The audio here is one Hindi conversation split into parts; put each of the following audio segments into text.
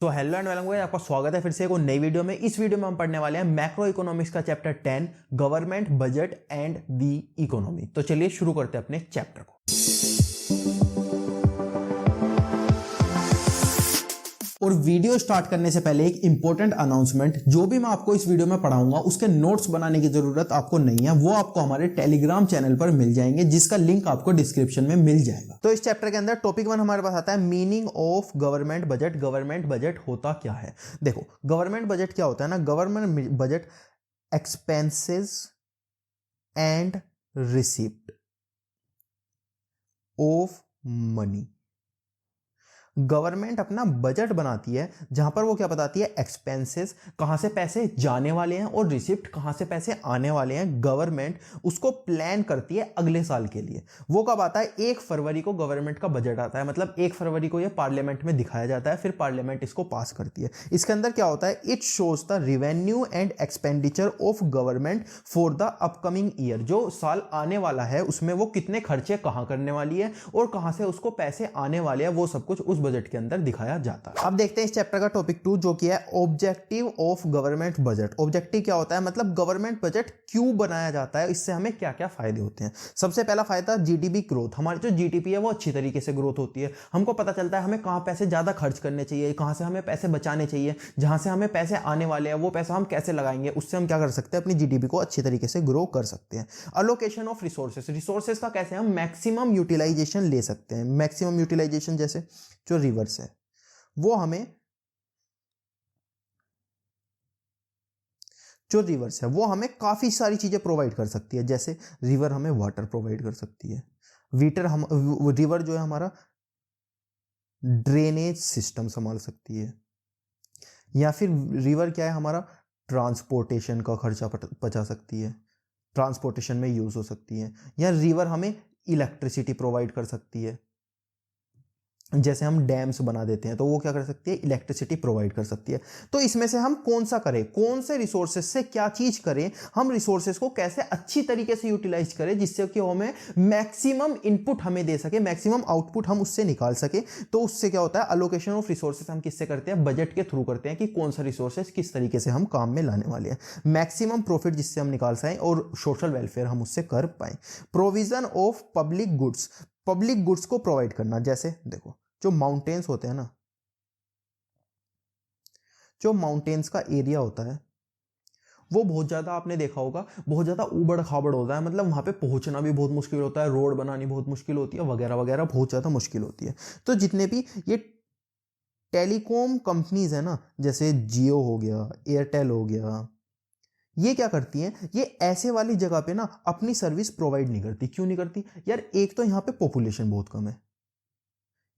तो हेलो एंड वेलकम गाइस, आपका स्वागत है फिर से एक और नई वीडियो में। इस वीडियो में हम पढ़ने वाले हैं मैक्रो इकोनॉमिक्स का chapter 10 government budget and the economy. तो चलिए शुरू करते हैं अपने चैप्टर को। और वीडियो स्टार्ट करने से पहले एक इंपॉर्टेंट अनाउंसमेंट, जो भी मैं आपको इस वीडियो में पढ़ाऊंगा उसके नोट्स बनाने की जरूरत आपको नहीं है, वो आपको हमारे टेलीग्राम चैनल पर मिल जाएंगे, जिसका लिंक आपको डिस्क्रिप्शन में मिल जाएगा। तो इस चैप्टर के अंदर टॉपिक 1 हमारे पास आता है meaning of government budget. Government budget होता क्या है? देखो, गवर्नमेंट बजट क्या होता है ना, government budget expenses and receipt of money. Government अपना बजट बनाती है जहां पर वो क्या बताती है, एक्सपेंसेस कहां से पैसे जाने वाले हैं और रिसिप्ट कहां से पैसे आने वाले हैं। गवर्नमेंट उसको प्लान करती है अगले साल के लिए। वो कब आता है? 1 फरवरी को गवर्नमेंट का बजट आता है, मतलब 1 फरवरी को ये पार्लियामेंट में दिखाया जाता है, फिर पार्लियामेंट इसको पास करती है। इसके अंदर क्या होता है? It shows the revenue and expenditure of government for the upcoming year. जो साल आने वाला है उसमें वो कितने खर्चे कहां करने वाली है और कहां से उसको पैसे आने वाले हैं, वो सब कुछ उस बजट के अंदर दिखाया जाता है। अब देखते हैं इस चैप्टर का टॉपिक 2, जो कि है objective of government budget. Objective क्या होता है, मतलब गवर्नमेंट बजट क्यों बनाया जाता है, इससे हमें क्या क्या फायदे होते हैं। सबसे पहला फायदा जीडीपी ग्रोथ। हमारी जो जीडीपी है वो अच्छी तरीके से ग्रोथ होती है। हमको पता चलता है हमें कहां पैसे ज्यादा खर्च करने चाहिए, कहां से हमें पैसे बचाने चाहिए, जहां से हमें पैसे आने वाले हैं वो पैसा हम कैसे लगाएंगे, उससे हम क्या कर सकते हैं, अपनी जीडीपी को अच्छी तरीके से ग्रो कर सकते हैं। Allocation of resources. रिसोर्सेस का कैसे हम मैक्सिमम यूटिलाइजेशन ले सकते हैं। मैक्सिमम यूटिलाइजेशन जैसे जो रिवर्स है वो हमें, जो रिवर्स है वो हमें काफी सारी चीजें प्रोवाइड कर सकती है। जैसे रिवर हमें वाटर प्रोवाइड कर सकती है, रिवर जो है हमारा ड्रेनेज सिस्टम संभाल सकती है, या फिर रिवर क्या है हमारा, ट्रांसपोर्टेशन का खर्चा बचा सकती है, ट्रांसपोर्टेशन में यूज हो सकती है। या रिवर हमें इलेक्ट्रिसिटी प्रोवाइड कर सकती है, जैसे हम डैम्स बना देते हैं तो वो क्या कर सकती है, इलेक्ट्रिसिटी प्रोवाइड कर सकती है। तो इसमें से हम कौन सा करें, कौन से रिसोर्सेज से क्या चीज करें, हम रिसोर्सेज को कैसे अच्छी तरीके से यूटिलाइज करें जिससे कि हमें मैक्सिमम इनपुट हमें दे सके, मैक्सिमम आउटपुट हम उससे निकाल सके। तो उससे क्या होता है, अलोकेशन ऑफ रिसोर्सेज हम किससे करते हैं, बजट के थ्रू करते हैं, कि कौन सा रिसोर्सेज किस तरीके से हम काम में लाने वाले हैं, मैक्सिमम प्रॉफिट जिससे हम निकाल सकें और सोशल वेलफेयर हम उससे कर पाए। Provision of public goods. Public goods को प्रोवाइड करना, जैसे देखो जो माउंटेन्स होते हैं ना, जो माउंटेन्स का एरिया होता है वो बहुत ज्यादा, आपने देखा होगा, बहुत ज्यादा उबड़ खाबड़ होता है, मतलब वहां पे पहुंचना भी बहुत मुश्किल होता है, रोड बनानी बहुत मुश्किल होती है, वगैरह वगैरह बहुत ज्यादा मुश्किल होती है। तो जितने भी ये टेलीकॉम कंपनीज है ना, जैसे जियो हो गया, एयरटेल हो गया, ये क्या करती हैं, ये ऐसे वाली जगह पे ना अपनी सर्विस प्रोवाइड नहीं करती। क्यों नहीं करती यार? एक तो यहाँ पे पॉपुलेशन बहुत कम है,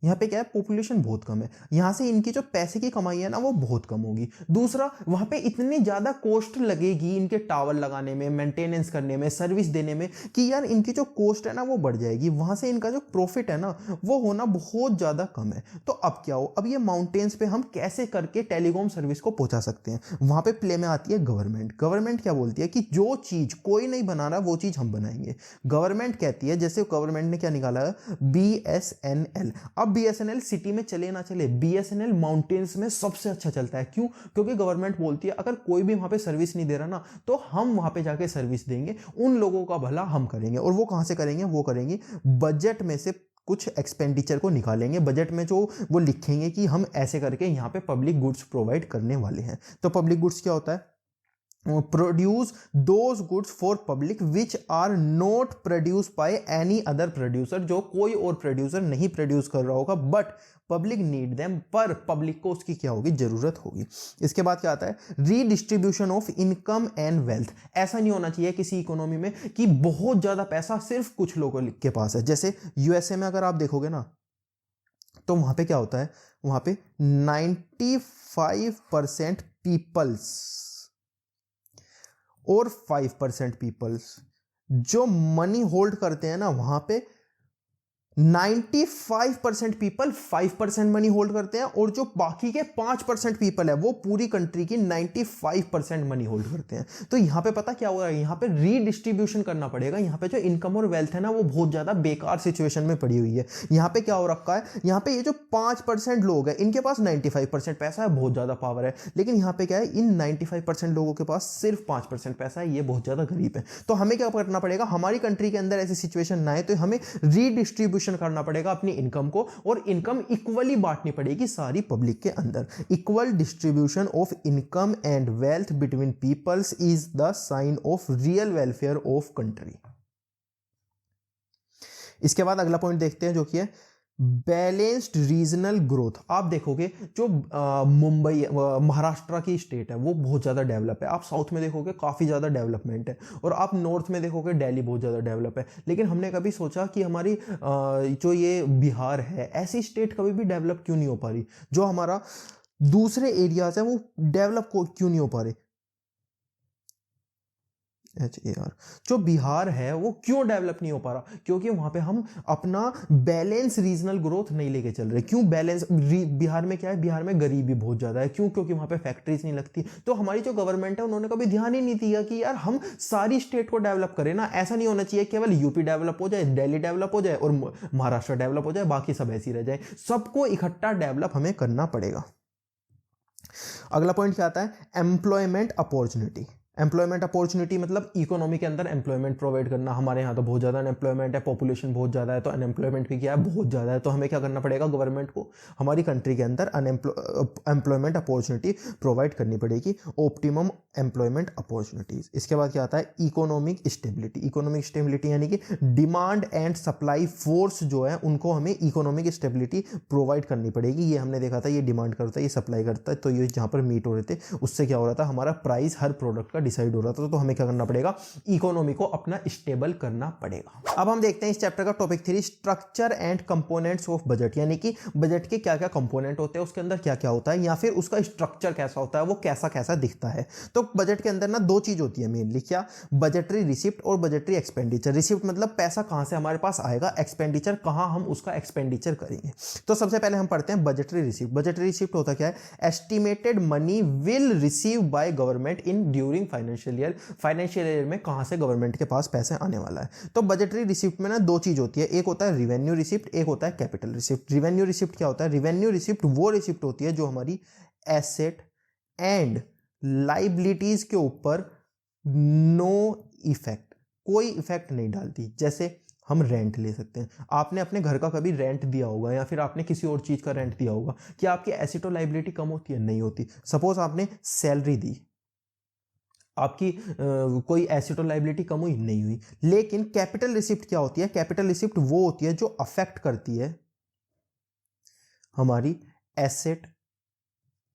यहाँ पे क्या है, पॉपुलेशन बहुत कम है, यहाँ से इनकी जो पैसे की कमाई है ना वो बहुत कम होगी। दूसरा, वहां पे इतनी ज्यादा कॉस्ट लगेगी इनके टावर लगाने में, मेंटेनेंस करने में, सर्विस देने में, कि यार इनकी जो कॉस्ट है ना वो बढ़ जाएगी, वहां से इनका जो प्रॉफिट है ना वो होना बहुत ज्यादा कम है। तो अब क्या हो, अब ये माउंटेन्स पे हम कैसे करके टेलीकॉम सर्विस को पहुंचा सकते हैं? वहां पे प्ले में आती है गवर्नमेंट। गवर्नमेंट क्या बोलती है कि जो चीज कोई नहीं बना रहा वो चीज हम बनाएंगे। गवर्नमेंट कहती है, जैसे गवर्नमेंट ने क्या निकाला है, BSNL। अब बीएसएनएल सिटी में चले ना चले, बीएसएनएल माउंटेन्स में सबसे अच्छा चलता है। क्यों? क्योंकि गवर्नमेंट बोलती है अगर कोई भी वहां पे सर्विस नहीं दे रहा ना तो हम वहां पे जाके सर्विस देंगे, उन लोगों का भला हम करेंगे। और वो कहां से करेंगे? वो करेंगे बजट में से कुछ एक्सपेंडिचर को निकालेंगे, बजट में जो वो लिखेंगे कि हम ऐसे करके यहाँ पे पब्लिक गुड्स प्रोवाइड करने वाले हैं। तो पब्लिक गुड्स क्या होता है, produce those goods for public which are not produce by any other producer. जो कोई और प्रोड्यूसर नहीं प्रोड्यूस कर रहा होगा बट पब्लिक नीड देम, पर पब्लिक को उसकी क्या होगी, जरूरत होगी। इसके बाद क्या आता है, redistribution of income and wealth. ऐसा नहीं होना चाहिए किसी इकोनॉमी में कि बहुत ज्यादा पैसा सिर्फ कुछ लोगों के पास है। जैसे यूएसए में अगर आप देखोगे ना तो वहां पे क्या होता है, वहां पे 95% पीपल्स और 5% पीपल्स जो मनी होल्ड करते हैं ना, वहां पे 95% पीपल 5% मनी होल्ड करते हैं और जो बाकी के 5% पीपल है वो पूरी कंट्री की 95% मनी होल्ड करते हैं। तो यहां पे पता क्या हो रहा है, यहां पे रीडिस्ट्रीब्यूशन करना पड़ेगा। यहां पे जो इनकम और वेल्थ है ना वो बहुत ज्यादा बेकार सिचुएशन में पड़ी हुई है। यहां पे क्या हो रखा है, यहां पे ये जो 5% लोग हैं इनके पास 95% पैसा है, बहुत ज्यादा पावर है, लेकिन यहां पे क्या है, इन 95% लोगों के पास सिर्फ 5% पैसा है, ये बहुत ज्यादा गरीब है। तो हमें क्या करना पड़ेगा, हमारी कंट्री के अंदर ऐसी सिचुएशन ना आए, तो हमें रीडिस्ट्रीब्यूशन करना पड़ेगा अपनी इनकम को, और इनकम इक्वली बांटनी पड़ेगी सारी पब्लिक के अंदर। Equal distribution of income and wealth between peoples is the sign of real welfare of country. इसके बाद अगला पॉइंट देखते हैं जो कि है बैलेंस्ड रीजनल ग्रोथ। आप देखोगे जो मुंबई महाराष्ट्र की स्टेट है वो बहुत ज़्यादा डेवलप है, आप साउथ में देखोगे काफ़ी ज़्यादा डेवलपमेंट है, और आप नॉर्थ में देखोगे दिल्ली बहुत ज़्यादा डेवलप है। लेकिन हमने कभी सोचा कि हमारी जो ये बिहार है ऐसी स्टेट कभी भी डेवलप क्यों नहीं हो पा रही, जो हमारा दूसरे एरियाज है वो डेवलप क्यों नहीं हो पा रहे। HAR जो बिहार है वो क्यों डेवलप नहीं हो पा रहा, क्योंकि वहां पे हम अपना बैलेंस रीजनल ग्रोथ नहीं लेके चल रहे। क्यों बैलेंस, बिहार में क्या है, बिहार में गरीबी बहुत ज्यादा है, क्यों, क्योंकि वहां पे फैक्ट्रीज नहीं लगती। तो हमारी जो गवर्नमेंट है उन्होंने कभी ध्यान ही नहीं दिया कि यार हम सारी स्टेट को डेवलप करें ना। ऐसा नहीं होना चाहिए केवल यूपी डेवलप हो जाए, दिल्ली डेवलप हो जाए और महाराष्ट्र डेवलप हो जाए, बाकी सब ऐसी रह जाए। सबको इकट्ठा डेवलप हमें करना पड़ेगा। अगला पॉइंट क्या आता है, एम्प्लॉयमेंट अपॉर्चुनिटी। एम्प्लॉयमेंट अपॉर्चुनिटी मतलब इकोनॉमी के अंदर एम्प्लॉयमेंट प्रोवाइड करना। हमारे यहाँ तो बहुत ज़्यादा अनएम्प्लॉयमेंट है, पॉपुलेशन बहुत ज़्यादा है, तो अनएम्प्लॉयमेंट भी क्या है, बहुत ज़्यादा है। तो हमें क्या करना पड़ेगा, गवर्नमेंट को हमारी कंट्री के अंदर एम्प्लॉयमेंट अपॉर्चुनिटी प्रोवाइड करनी पड़ेगी, ऑप्टिमम एम्प्लॉयमेंट अपॉर्चुनिटीज। इसके बाद क्या आता है, इकोनॉमिक स्टेबिलिटी। इकोनॉमिक स्टेबिलिटी यानी कि डिमांड एंड सप्लाई फोर्स जो है उनको हमें इकोनॉमिक स्टेबिलिटी प्रोवाइड करनी पड़ेगी। ये हमने देखा था, ये डिमांड करता है, ये सप्लाई करता है, तो ये जहाँ पर मीट हो रहे थे उससे क्या हो रहा था, हमारा प्राइस हर प्रोडक्ट का डिसाइड हो रहा था। तो हमें क्या करना पड़ेगा, इकोनॉमी को अपना स्टेबल करना पड़ेगा। अब हम देखते हैं इस चैप्टर का topic 3, structure and components of budget, यानी कि बजट के क्या क्या कंपोनेंट होते हैं, उसके अंदर क्या क्या होता है, या फिर उसका स्ट्रक्चर कैसा होता है, वो कैसा कैसा दिखता है। तो बजट के अंदर ना दो चीज होती है मेनली, क्या, बजटरी रिसिप्ट और बजटरी एक्सपेंडिचर। रिसिप्ट मतलब पैसा कहां से हमारे पास आएगा, एक्सपेंडिचर कहां हम उसका एक्सपेंडिचर करेंगे। तो सबसे पहले हम पढ़ते हैं बजटरी रिसिप्ट। बजटरी रिसिप्ट होता क्या है, estimated money will receive by government in during financial year में कहां से गवर्नमेंट के पास पैसे आने वाला है। तो बजटरी रिसिप्ट में ना दो चीज होती है, एक होता है रिवेन्यू रिसिप्ट, एक होता है कैपिटल रिसिप्ट। रिवेन्यू रिसिप्ट क्या होता है, रिवेन्यू रिसिप्ट वो रिसिप्ट होती है जो हमारी एसेट एंड लाइबिलिटीज के ऊपर नो इफेक्ट, कोई इफेक्ट नहीं डालती। जैसे हम रेंट ले सकते हैं, आपने अपने घर का कभी रेंट दिया होगा या फिर आपने किसी और चीज का रेंट दिया होगा, क्या आपकी एसेट और लाइबिलिटी कम होती है, नहीं होती। सपोज आपने सैलरी दी, आपकी कोई एसेट और लाइबिलिटी कम हुई, नहीं हुई। लेकिन कैपिटल रिसिप्ट क्या होती है, कैपिटल रिसिप्ट वो होती है जो अफेक्ट करती है हमारी एसेट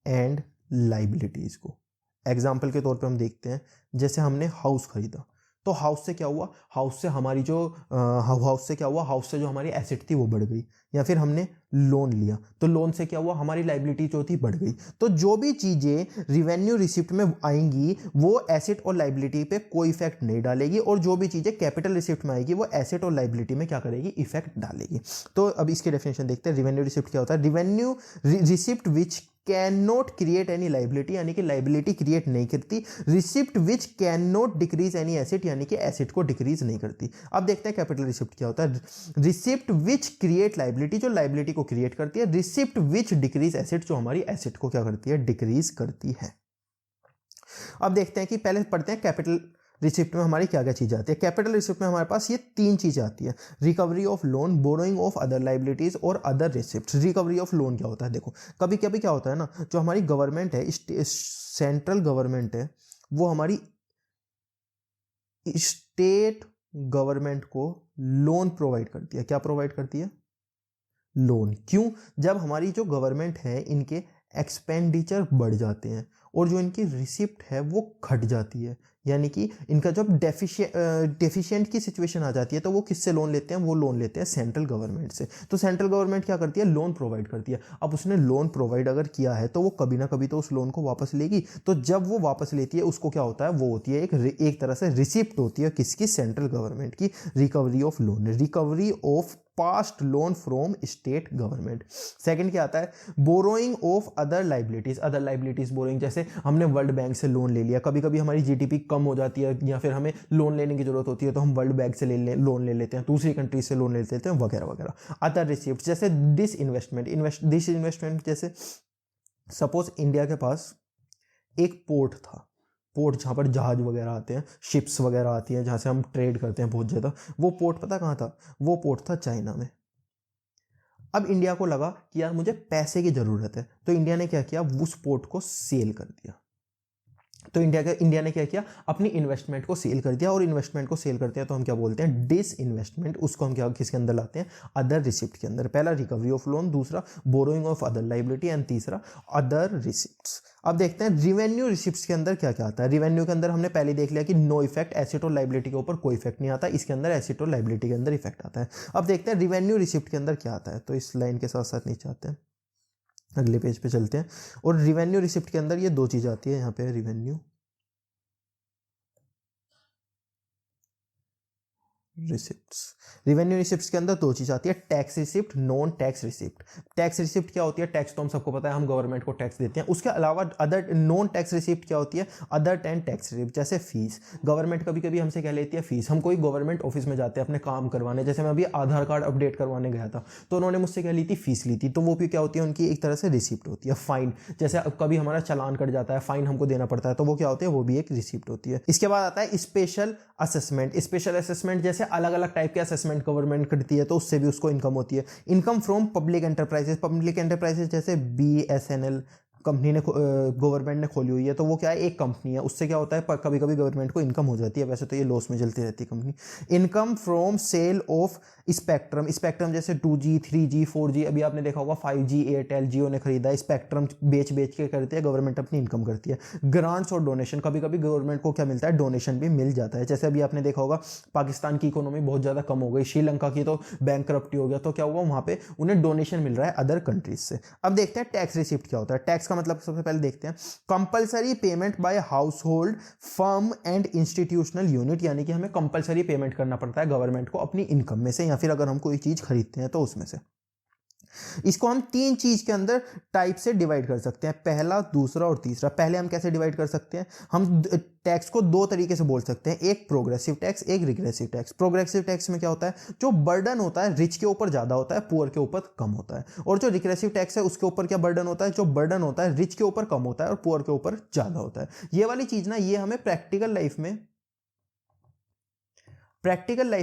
एंड लाइबिलिटीज को। एग्जाम्पल के तौर पे हम देखते हैं, जैसे हमने हाउस खरीदा, तो हाउस से क्या हुआ, हाउस से हमारी जो हाउस से जो हमारी एसेट थी वो बढ़ गई। या फिर हमने लोन लिया, तो लोन से क्या हुआ, हमारी लाइबिलिटी जो थी बढ़ गई। तो जो भी चीजें रिवेन्यू रिसिप्ट में आएंगी वो एसेट और लाइबिलिटी पे कोई इफेक्ट नहीं डालेगी, और जो भी चीजें कैपिटल रिसिप्ट में आएगी वो एसेट और लाइबिलिटी में क्या करेगी, इफेक्ट डालेगी। तो अब इसकी डेफिनेशन देखते हैं। रिवेन्यू रिसिप्ट क्या होता है, revenue receipt which can not create any liability, यानी कि लाइबिलिटी क्रिएट नहीं करती। Receipt which can not decrease any asset, यानी कि एसेट को डिक्रीज नहीं करती। अब देखते हैं कैपिटल रिसिप्ट क्या होता है, रिसिप्ट विच क्रिएट लाइबिलिटी, जो लाइबिलिटी को क्रिएट करती है। रिसिप्ट विच डिक्रीज एसेट, जो हमारी एसेट को क्या करती है, डिक्रीज करती है। अब देखते हैं कि पहले पढ़ते हैं कैपिटल रिसिप्ट में हमारी क्या क्या चीज़ आती है। कैपिटल रिसिप्ट में हमारे पास ये तीन चीज़ें आती है, recovery of loan, borrowing of other liabilities और other receipt. Recovery of loan क्या होता है, देखो कभी कभी क्या होता है ना, जो हमारी गवर्नमेंट है, सेंट्रल गवर्नमेंट है, वो हमारी स्टेट गवर्नमेंट को लोन प्रोवाइड करती है। क्या प्रोवाइड करती है, लोन। क्यों, जब हमारी जो गवर्नमेंट है इनके एक्सपेंडिचर बढ़ जाते हैं और जो इनकी रिसिप्ट है वो घट जाती है, यानी कि इनका जब डेफिशिएंट की सिचुएशन आ जाती है तो वो किससे लोन लेते हैं, वो लोन लेते हैं सेंट्रल गवर्नमेंट से। तो सेंट्रल गवर्नमेंट क्या करती है, लोन प्रोवाइड करती है। अब उसने लोन प्रोवाइड अगर किया है तो वो कभी ना कभी तो उस लोन को वापस लेगी। तो जब वो वापस लेती है उसको क्या होता है, वो होती है एक तरह से रिसिप्ट होती है किसकी, सेंट्रल गवर्नमेंट की। Recovery of loan, recovery of past loan from state government. Second क्या आता है, borrowing of other liabilities. Other liabilities borrowing, जैसे हमने वर्ल्ड बैंक से लोन ले लिया, कभी कभी हमारी जीडीपी कम हो जाती है या फिर हमें लोन लेने की जरूरत होती है तो हम वर्ल्ड बैंक से लोन ले लेते हैं, दूसरी कंट्री से लोन ले लेते हैं, वगैरह वगैरह। अदर रिसिप्ट जैसे डिस इन्वेस्टमेंट जैसे सपोज इंडिया के पास एक पोर्ट था, पोर्ट जहाँ पर जहाज वगैरह आते हैं, शिप्स वगैरह आती हैं जहाँ से हम ट्रेड करते हैं बहुत ज़्यादा, वो पोर्ट पता कहाँ था, वो पोर्ट था चाइना में। अब इंडिया को लगा कि यार मुझे पैसे की ज़रूरत है, तो इंडिया ने क्या किया, उस पोर्ट को सेल कर दिया। तो इंडिया ने क्या किया, अपनी इन्वेस्टमेंट को सेल कर दिया। और इन्वेस्टमेंट को सेल करते हैं तो हम क्या बोलते हैं, डिस इन्वेस्टमेंट। उसको हम क्या किसके अंदर लाते हैं, अदर रिसिप्ट के अंदर। पहला रिकवरी ऑफ लोन, दूसरा borrowing of other liability and तीसरा अदर रिसिप्ट्स। अब देखते हैं रिवेन्यू रिसिप्ट्स के अंदर क्या क्या आता है। रिवेन्यू के अंदर हमने पहले देख लिया कि नो इफेक्ट, एसेट और लाइबिलिटी के ऊपर कोई इफेक्ट नहीं आता, इसके अंदर एसेट और लाइबिलिटी के अंदर इफेक्ट आता है। अब देखते हैं रिवेन्यू रिसिप्ट के अंदर क्या आता है। तो इस लाइन के साथ साथ नीचे आते हैं, अगले पेज पे चलते हैं। और रिवेन्यू रिसिप्ट के अंदर ये दो चीज़ आती है, यहाँ पे रिवेन्यू रिसिप्ट्स। रिवेन्यू रिसिप्ट्स के अंदर दो चीज आती है, tax receipt, non tax receipt. Tax receipt क्या होती है, टैक्स तो हम सबको पता है, हम गवर्नमेंट को टैक्स देते हैं। उसके अलावा अदर नॉन टैक्स रिसिप्ट क्या होती है, अदर टेन टैक्स रिसिप्ट। जैसे फीस, गवर्नमेंट कभी कभी हमसे कह लेती है फीस। हम कोई गवर्नमेंट ऑफिस में जाते हैं अपने काम करवाने, जैसे मैं अभी आधार कार्ड अपडेट करवाने गया था तो उन्होंने मुझसे क्या ली थी, फीस ली थी। तो वो भी क्या होती है, उनकी एक तरह से रिसिप्ट होती है। फाइन, जैसे अब कभी हमारा चालान कट जाता है, फाइन हमको देना पड़ता है, तो वो क्या होती है, वो भी एक रिसिप्ट होती है। इसके बाद आता है स्पेशल असेसमेंट। स्पेशल असेसमेंट जैसे अलग अलग टाइप के असेसमेंट गवर्नमेंट करती है तो उससे भी उसको इनकम होती है। Income from public enterprises, public enterprises जैसे BSNL कंपनी ने गवर्नमेंट ने खोली हुई है, तो वो क्या है, एक कंपनी है। उससे क्या होता है, कभी कभी गवर्नमेंट को इनकम हो जाती है, वैसे तो ये लॉस में चलती रहती है company. Income from sale of spectrum, spectrum जैसे 2G 3G 4G, अभी आपने देखा होगा 5G एयरटेल जियो ने खरीदा, स्पेक्ट्रम बेच बेच के करती है गवर्नमेंट, अपनी इनकम करती है। ग्रांट्स और डोनेशन, कभी कभी गवर्नमेंट को क्या मिलता है, डोनेशन भी मिल जाता है। जैसे अभी आपने देखा होगा पाकिस्तान की इकोनॉमी बहुत ज़्यादा कम हो गई, श्रीलंका की तो बैंक हो गया, तो क्या हुआ, वहाँ पे उन्हें डोनेशन मिल रहा है अदर कंट्रीज से। अब देखते हैं टैक्स रिसिप्ट क्या होता है। टैक्स का मतलब सबसे पहले देखते हैं, compulsory payment by house hold, firm and institutional unit, यानी कि हमें कंपलसरी पेमेंट करना पड़ता है गवर्नमेंट को अपनी इनकम में से, या फिर अगर हम कोई चीज खरीदते हैं तो उसमें से। इसको हम तीन चीज के अंदर टाइप से डिवाइड कर सकते हैं, पहला, दूसरा और तीसरा। पहले हम कैसे डिवाइड कर सकते हैं, हम टैक्स को दो तरीके से बोल सकते हैं, एक प्रोग्रेसिव टैक्स, एक रिग्रेसिव टैक्स। प्रोग्रेसिव टैक्स में क्या होता है, जो बर्डन होता है रिच के ऊपर ज्यादा होता है, पुअर के ऊपर कम होता है। और जो रिग्रेसिव टैक्स है उसके ऊपर क्या बर्डन होता है, जो बर्डन होता है रिच के ऊपर कम होता है और पुअर के ऊपर ज्यादा होता है। ये वाली चीज ना, ये हमें प्रैक्टिकल लाइफ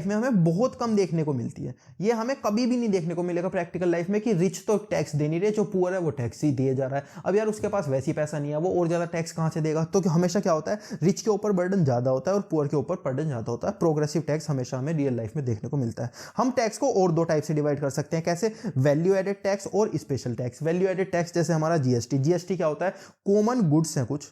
में हमें बहुत कम देखने को मिलती है। ये हमें कभी भी नहीं देखने को मिलेगा प्रैक्टिकल लाइफ में कि रिच तो टैक्स दे नहीं रहे, जो पुअर है वो टैक्स ही दिए जा रहा है। अब यार उसके पास वैसी पैसा नहीं है, वो और ज्यादा टैक्स कहां से देगा। तो हमेशा क्या होता है, रिच के ऊपर बर्डन ज्यादा होता है और पुअर के ऊपर बर्डन ज्यादा होता है। प्रोग्रेसिव टैक्स हमेशा हमें रियल लाइफ में देखने को मिलता है। हम टैक्स को और दो टाइप से डिवाइड कर सकते हैं, कैसे, वैल्यू एडेड टैक्स और special tax. Value added tax जैसे हमारा जीएसटी। जीएसटी क्या होता है, कॉमन गुड्स है कुछ,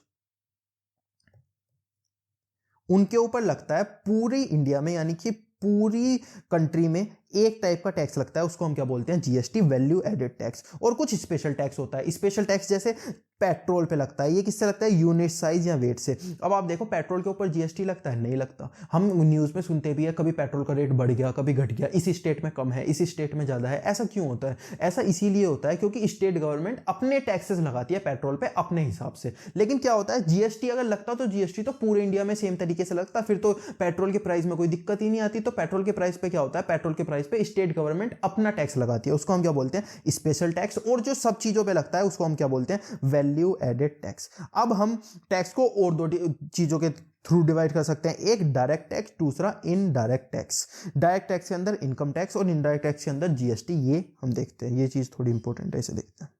उनके ऊपर लगता है पूरी इंडिया में, यानी कि पूरी कंट्री में एक टाइप का टैक्स लगता है, उसको हम क्या बोलते हैं, जीएसटी, वैल्यू एडेड टैक्स। और कुछ स्पेशल टैक्स होता है। स्पेशल टैक्स जैसे पेट्रोल पे लगता है, ये किससे लगता है, यूनिट साइज या वेट से। अब आप देखो पेट्रोल के ऊपर जीएसटी लगता है, नहीं लगता। हम न्यूज़ में सुनते भी है, कभी पेट्रोल का रेट बढ़ गया, कभी घट गया, इस स्टेट में कम है, इस स्टेट में ज़्यादा है। ऐसा क्यों होता है, ऐसा इसीलिए होता है क्योंकि स्टेट गवर्नमेंट अपने टैक्सेस लगाती है पेट्रोल पे अपने हिसाब से। लेकिन क्या होता है, जीएसटी अगर लगता तो जीएसटी तो पूरे इंडिया में सेम तरीके से लगता, फिर तो पेट्रोल के प्राइस में कोई दिक्कत ही नहीं आती। तो पेट्रोल के प्राइस पे क्या होता है, पेट्रोल के प्राइस पे स्टेट गवर्नमेंट अपना टैक्स लगाती है, उसको हम क्या बोलते हैं, स्पेशल टैक्स। और जो सब चीजों पे लगता है उसको हम क्या बोलते हैं, वैल्यू एडेड टैक्स। अब हम टैक्स को और दो चीजों के थ्रू डिवाइड कर सकते हैं, एक डायरेक्ट टैक्स, दूसरा इनडायरेक्ट टैक्स। डायरेक्ट टैक्स के अंदर इनकम टैक्स और इनडायरेक्ट टैक्स के अंदर जीएसटी। ये हम देखते हैं, ये चीज थोड़ी इंपॉर्टेंट है, इसे देखते हैं।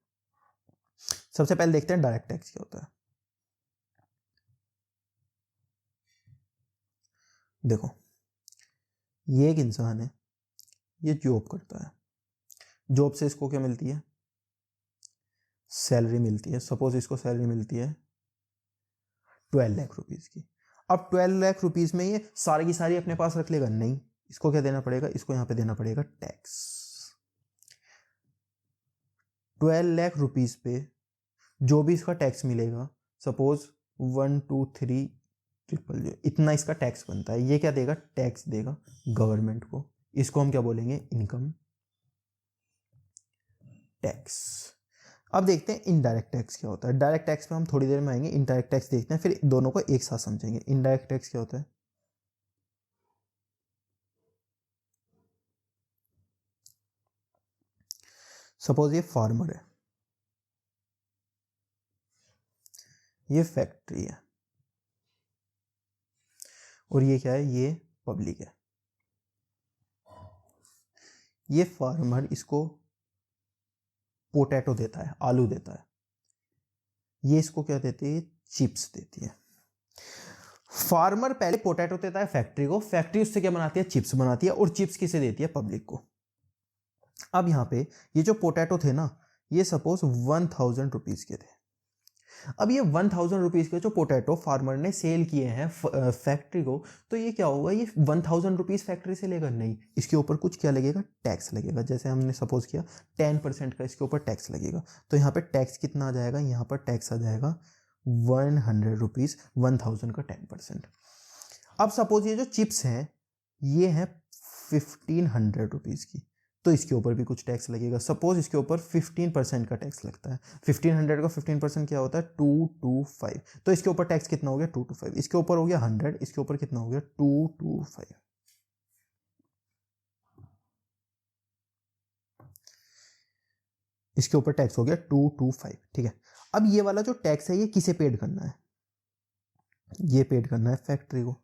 सबसे पहले देखते हैं डायरेक्ट टैक्स क्या होता है। देखो, ये एक इंसान है, ये जॉब करता है, जॉब से इसको क्या मिलती है, सैलरी मिलती है। सपोज इसको सैलरी मिलती है 12 लाख रुपीज़ की। अब 12 लाख रुपीज़ में ये सारी की सारी अपने पास रख लेगा? नहीं, इसको क्या देना पड़ेगा? इसको यहाँ पे देना पड़ेगा टैक्स। 12 लाख रुपीज़ पे जो भी इसका टैक्स मिलेगा, सपोज 1 2 3 ट्रिपल 0, इतना इसका टैक्स बनता है। ये क्या देगा? टैक्स देगा गवर्नमेंट को। इसको हम क्या बोलेंगे? Income tax. अब देखते हैं इनडायरेक्ट टैक्स क्या होता है। डायरेक्ट टैक्स पे हम थोड़ी देर में आएंगे, इनडायरेक्ट टैक्स देखते हैं, फिर दोनों को एक साथ समझेंगे। इनडायरेक्ट टैक्स क्या होता है? सपोज ये फार्मर है, ये फैक्ट्री है, और ये क्या है? ये पब्लिक है। ये फार्मर इसको पोटैटो देता है, आलू देता है, ये इसको क्या देती है? चिप्स देती है। फार्मर पहले पोटैटो देता है फैक्ट्री को, फैक्ट्री उससे क्या बनाती है? चिप्स बनाती है, और चिप्स किसे देती है? पब्लिक को। अब यहाँ पे ये जो पोटैटो थे ना, ये सपोज 1000 रुपीज़ के थे। अब ये 1000 रुपीज़ के जो पोटैटो फार्मर ने सेल किए हैं फैक्ट्री को, तो ये क्या होगा? ये 1000 रुपीज़ फैक्ट्री से लेगा? नहीं, इसके ऊपर कुछ क्या लगेगा? टैक्स लगेगा। जैसे हमने सपोज किया 10% का इसके ऊपर टैक्स लगेगा, तो यहाँ पे टैक्स कितना आ जाएगा? यहाँ पर टैक्स आ जाएगा 100 रुपीज़, 1000 का 10%। अब सपोज ये जो चिप्स हैं ये हैं 1500 रुपीज़ की, तो इसके ऊपर भी कुछ टैक्स लगेगा। सपोज इसके ऊपर 15% का टैक्स लगता है। 1500 का 15% क्या होता है? 225। तो इसके ऊपर टैक्स कितना हो गया? 225। इसके ऊपर हो गया 100, इसके ऊपर कितना हो गया? 225। इसके ऊपर टैक्स हो गया 225। ठीक है, अब ये वाला जो टैक्स है ये किसे पेड करना है? ये पेड करना है फैक्ट्री को,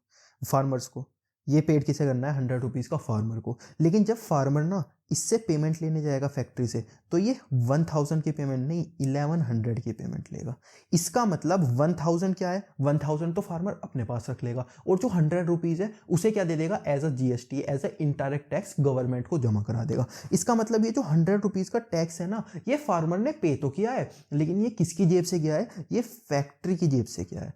फार्मर्स को। ये पेड किसे करना है? 100 रुपीज़ का फार्मर को। लेकिन जब फार्मर ना इससे पेमेंट लेने जाएगा फैक्ट्री से, तो ये 1000 की पेमेंट नहीं, 1100 की पेमेंट लेगा। इसका मतलब 1000 क्या है? 1000 तो फार्मर अपने पास रख लेगा, और जो 100 रुपीज़ है उसे क्या दे देगा? As a GST, as a indirect tax government को जमा करा देगा। इसका मतलब ये जो 100 रुपीज़ का टैक्स है ना, ये फार्मर ने पे तो किया है, लेकिन ये किसकी जेब से गया है? ये फैक्ट्री की जेब से गया है।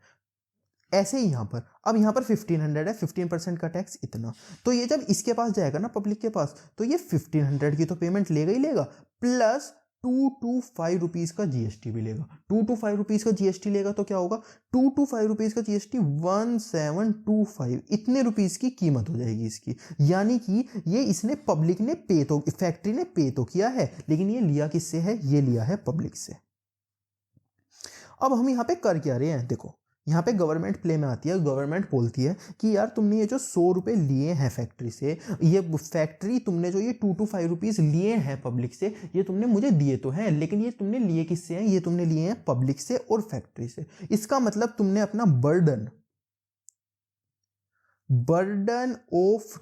ऐसे ही यहाँ पर, अब यहाँ पर 1500 है, 15% का टैक्स इतना, तो ये जब इसके पास जाएगा ना, पब्लिक के पास, तो ये 1500 की तो पेमेंट लेगा ही लेगा, प्लस 225 रुपीज़ का GST भी लेगा। 225 रुपीज़ का GST लेगा तो क्या होगा? 225 रुपीज़ का GST 1725, इतने रुपीज़ की कीमत हो जाएगी इसकी। यानी कि ये इसने पब्लिक ने पे तो, फैक्ट्री ने पे तो किया है, लेकिन ये लिया किससे है? ये लिया है पब्लिक से। अब हम यहाँ पे कर क्या रहे हैं? देखो, यहाँ पे गवर्नमेंट प्ले में आती है। गवर्नमेंट बोलती है कि यार तुमने ये जो 100 रुपये लिए हैं फैक्ट्री से, ये फैक्ट्री तुमने जो ये 225 रुपीज़ लिए हैं पब्लिक से, ये तुमने मुझे दिए तो हैं, लेकिन ये तुमने लिए किससे हैं? ये तुमने लिए हैं पब्लिक से और फैक्ट्री से। इसका मतलब तुमने अपना बर्डन ऑफ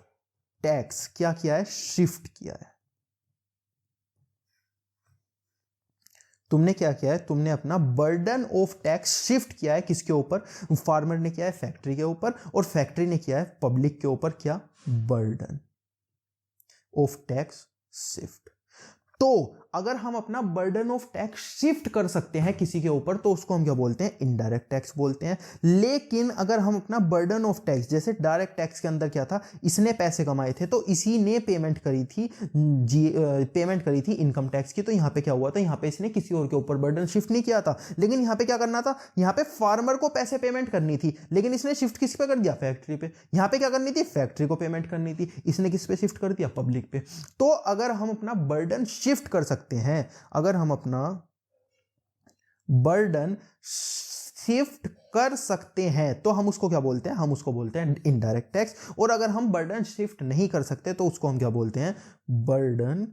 टैक्स क्या किया है? शिफ्ट किया है। तुमने क्या किया है? तुमने अपना बर्डन ऑफ टैक्स शिफ्ट किया है। किसके ऊपर? फार्मर ने किया है फैक्ट्री के ऊपर, और फैक्ट्री ने किया है पब्लिक के ऊपर। क्या? Burden of tax shift. तो अगर हम अपना बर्डन ऑफ टैक्स शिफ्ट कर सकते हैं किसी के ऊपर, तो उसको हम क्या बोलते हैं? इनडायरेक्ट टैक्स बोलते हैं। लेकिन अगर हम अपना बर्डन ऑफ टैक्स, जैसे डायरेक्ट टैक्स के अंदर क्या था? इसने पैसे कमाए थे, तो इसी ने पेमेंट करी थी इनकम टैक्स की। तो यहाँ पे क्या हुआ था? यहाँ पे इसने किसी और के ऊपर बर्डन शिफ्ट नहीं किया था, लेकिन यहाँ पे क्या करना था? यहाँ पे फार्मर को पैसे पेमेंट करनी थी, लेकिन इसने शिफ्ट किस पे कर दिया? फैक्ट्री पे। यहाँ पे क्या करनी थी? फैक्ट्री को पेमेंट करनी थी, इसने किस पे शिफ्ट कर दिया? पब्लिक पे। तो अगर हम अपना बर्डन शिफ्ट कर सकते हैं, अगर हम अपना बर्डन शिफ्ट कर सकते हैं, तो हम उसको क्या बोलते हैं? हम उसको बोलते हैं इनडायरेक्ट टैक्स। और अगर हम बर्डन शिफ्ट नहीं कर सकते, तो उसको हम क्या बोलते हैं? बर्डन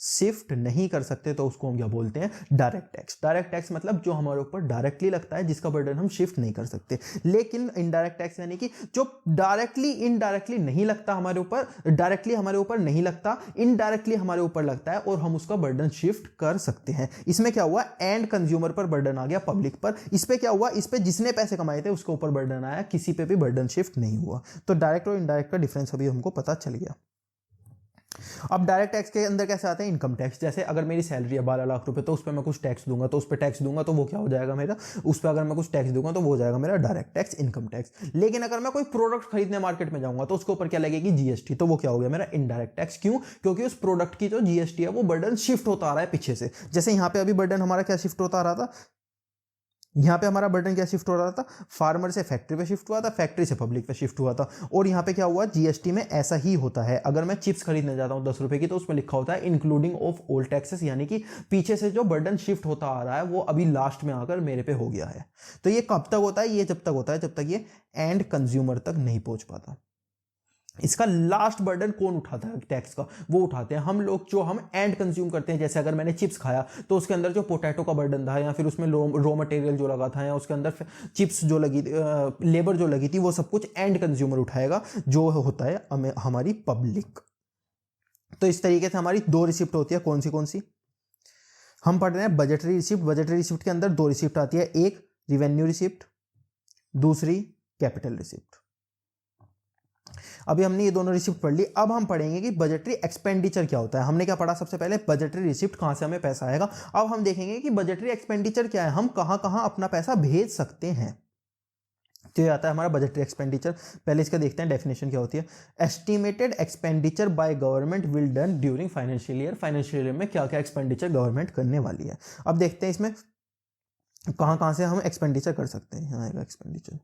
शिफ्ट नहीं कर सकते, तो उसको हम क्या बोलते हैं? Direct tax. डायरेक्ट टैक्स मतलब जो हमारे ऊपर डायरेक्टली लगता है, जिसका बर्डन हम शिफ्ट नहीं कर सकते। लेकिन इनडायरेक्ट टैक्स यानी कि जो डायरेक्टली इनडायरेक्टली नहीं लगता हमारे ऊपर, डायरेक्टली हमारे ऊपर नहीं लगता, इनडायरेक्टली हमारे ऊपर लगता है, और हम उसका बर्डन शिफ्ट कर सकते हैं। इसमें क्या हुआ? एंड कंज्यूमर पर बर्डन आ गया, पब्लिक पर। इस पे क्या हुआ? इस पे जिसने पैसे कमाए थे उसके ऊपर बर्डन आया, किसी पे भी बर्डन शिफ्ट नहीं हुआ। तो डायरेक्ट और इनडायरेक्ट का डिफरेंस अभी हमको पता चल गया। अब डायरेक्ट टैक्स के अंदर कैसे आता है, इनकम टैक्स। जैसे अगर मेरी सैलरी है 12 लाख रुपए, तो उस पर मैं कुछ टैक्स दूंगा, तो उस पर टैक्स दूंगा तो वो क्या हो जाएगा मेरा, उस पर अगर मैं कुछ टैक्स दूंगा तो वो हो जाएगा मेरा डायरेक्ट टैक्स, इनकम टैक्स। लेकिन अगर मैं कोई प्रोडक्ट खरीदने मार्केट में जाऊंगा तो उसके ऊपर क्या लगेगी, जीएसटी, तो वो क्या हो गया मेरा इनडायरेक्ट टैक्स। क्यों, क्योंकि उस प्रोडक्ट की जो जीएसटी है वो बर्डन शिफ्ट होता आ रहा है पीछे से। जैसे यहाँ पे अभी बर्डन हमारा क्या शिफ्ट होता आ रहा था, यहाँ पे हमारा बर्डन क्या शिफ्ट हो रहा था, फार्मर से फैक्ट्री पे शिफ्ट हुआ था, फैक्ट्री से पब्लिक पे शिफ्ट हुआ था। और यहाँ पे क्या हुआ, जीएसटी में ऐसा ही होता है। अगर मैं चिप्स खरीदने जाता हूँ 10 रुपए की, तो उसमें लिखा होता है इंक्लूडिंग ऑफ ऑल टैक्सेस, यानी कि पीछे से जो बर्डन शिफ्ट होता आ रहा है वो अभी लास्ट में आकर मेरे पे हो गया है। तो ये कब तक होता है, ये जब तक होता है जब तक ये एंड कंज्यूमर तक नहीं पहुंच पाता। इसका लास्ट बर्डन कौन उठाता है टैक्स का, वो उठाते हैं हम लोग जो हम एंड कंज्यूम करते हैं। जैसे अगर मैंने चिप्स खाया तो उसके अंदर जो पोटैटो का बर्डन था, या फिर उसमें रॉ मटेरियल जो लगा था, या उसके अंदर चिप्स जो लगी, लेबर जो लगी थी, वो सब कुछ एंड कंज्यूमर उठाएगा, जो होता है हमारी पब्लिक। तो इस तरीके से हमारी 2 रिसिप्ट होती है। कौन सी हम पढ़ रहे हैं, बजटरी रिसिप्ट। बजटरी रिसिप्ट के अंदर 2 रिसिप्ट आती है, एक रिवेन्यू रिसिप्ट, दूसरी कैपिटल रिसिप्ट। अभी हमने ये दोनों रिसिप्ट पढ़ ली। अब हम पढ़ेंगे कि बजटरी एक्सपेंडिचर क्या होता है। हमने क्या पढ़ा, सबसे पहले बजटरी रिसिप्ट, कहां से हमें पैसा आएगा। अब हम देखेंगे कि बजटरी एक्सपेंडिचर क्या है, हम कहां कहां अपना पैसा भेज सकते हैं। तो ये आता है हमारा बजटरी एक्सपेंडिचर। पहले इसका देखते हैं डेफिनेशन क्या होती है। Estimated expenditure by government will done during financial year. Financial year में क्या क्या एक्सपेंडिचर गवर्नमेंट करने वाली है। अब देखते हैं इसमें कहां कहां से हम एक्सपेंडिचर कर सकते हैं। यहाँ आएगा एक्सपेंडिचर।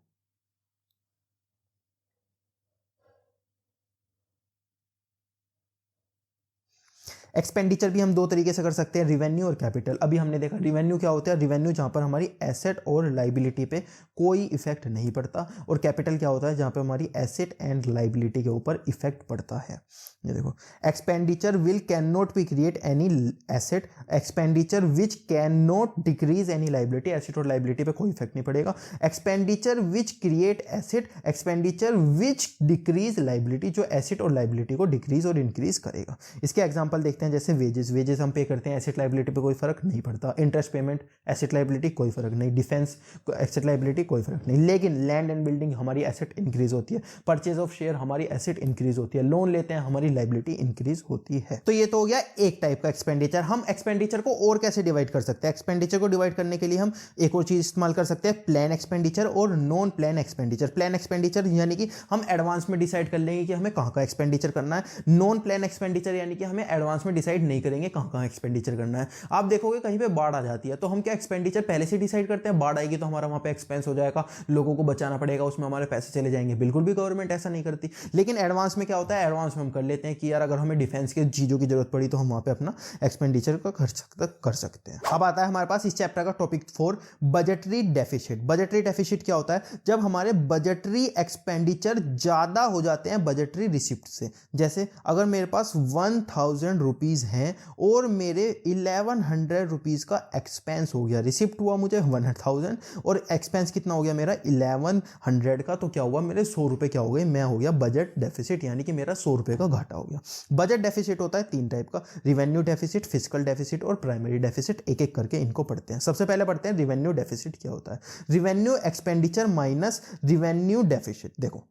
एक्सपेंडिचर भी हम 2 तरीके से कर सकते हैं, रिवेन्यू और कैपिटल। अभी हमने देखा रिवेन्यू क्या होता है, रिवेन्यू जहां पर हमारी एसेट और लाइबिलिटी पे कोई इफेक्ट नहीं पड़ता, और कैपिटल क्या होता है जहां पे हमारी एसेट एंड लाइबिलिटी के ऊपर इफेक्ट पड़ता है। ये देखो, expenditure will can not be create any asset, expenditure which can not decrease any liability. Asset और लाइबिलिटी पे कोई इफेक्ट नहीं पड़ेगा। Expenditure which create asset, expenditure which decrease liability, जो एसेट और लाइबिलिटी को डिक्रीज और इंक्रीज करेगा। इसके एग्जांपल देखते हैं, जैसे वेजेस हम पे करते हैं, एसेट लाइबिलिटी पे कोई फर्क नहीं पड़ता। इंटरेस्ट पेमेंट, एसेट लाइबिलिटी कोई फर्क नहीं। डिफेंस, एसेट लाइबिलिटी कोई फर्क नहीं। लेकिन लैंड एंड बिल्डिंग हमारी एसेट इंक्रीज होती है। परचेज ऑफ शेयर हमारी एसेट इंक्रीज होती है। लोन लेते हैं हमारी लाइबिलिटी इंक्रीज होती है। तो ये तो हो गया एक टाइप का एक्सपेंडिचर। हम एक्सपेंडिचर को और कैसे डिवाइड कर सकते हैं। एक्सपेंडिचर को डिवाइड करने के लिए हम एक और चीज इस्तेमाल कर सकते हैं, प्लान एक्सपेंडिचर और non plan expenditure. Plan expenditure यानी कि हम एडवांस में डिसाइड कर लेंगे कि हमें कहां का एक्सपेंडिचर करना है। नॉन प्लान एक्सपेंडिचर यानी कि हमें एडवांस में डिसाइड नहीं करेंगे कहां कहां एक्सपेंडिचर करना है। आप देखोगे कहीं पे बाढ़ आ जाती है तो हम क्या एक्सपेंडिचर पहले से डिसाइड करते हैं, बाढ़ आएगी तो हमारा वहां पे एक्सपेंस हो जाएगा, लोगों को बचाना पड़ेगा, उसमें हमारे पैसे चले जाएंगे। बिल्कुल भी गवर्नमेंट ऐसा नहीं करती। लेकिन एडवांस में क्या होता है, एडवांस में हम कर लेते हैं कि यार अगर हमें डिफेंस के चीजों की जरूरत पड़ी तो हम वहां पे अपना एक्सपेंडिचर का खर्च कर सकते हैं। अब आता है हमारे पास इस चैप्टर का topic 4, budgetary deficit. Budgetary deficit क्या होता है, जब हमारे बजटरी एक्सपेंडिचर ज्यादा हो जाते हैं बजटरी रिसिप्ट से। जैसे अगर मेरे पास 1000 रुपीज हैं और मेरे 1100 रुपीज का एक्सपेंस हो गया, रिसिप्ट हुआ मुझे 1000 और एक्सपेंस कितना हो गया मेरा 1100 का, तो क्या हुआ मेरे 100 रुपए क्या हो गए, मैं हो गया बजट डेफिसिट, यानी कि मेरा 100 रुपए का घाटा हो गया। बजट डेफिसिट होता है 3 टाइप का, रिवेन्यू डेफिसिट, फिस्कल डेफिसिट और प्राइमरी डेफिसिट। एक एक करके इनको पढ़ते हैं। सबसे पहले पढ़ते हैं रिवेन्यू डेफिसिट क्या होता है। Revenue expenditure minus revenue deficit. देखो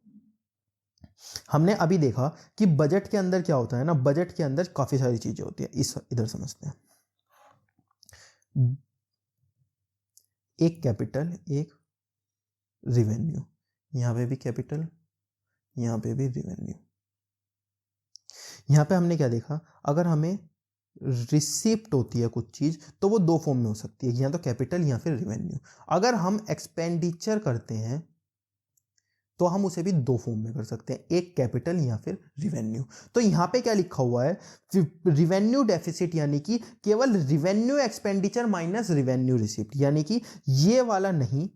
हमने अभी देखा कि बजट के अंदर क्या होता है ना, बजट के अंदर काफी सारी चीजें होती है। इधर समझते हैं, एक कैपिटल एक रिवेन्यू, यहां पे भी कैपिटल यहां पे भी रिवेन्यू। यहां पे हमने क्या देखा, अगर हमें रिसिप्ट होती है कुछ चीज तो वो 2 फॉर्म में हो सकती है, या तो कैपिटल या फिर रिवेन्यू। अगर हम एक्सपेंडिचर करते हैं तो हम उसे भी 2 फॉर्म में कर सकते हैं, एक कैपिटल या फिर रिवेन्यू। तो यहां पे क्या लिखा हुआ है, रिवेन्यू डेफिसिट यानी कि केवल revenue expenditure minus revenue receipt, यानी कि ये वाला नहीं,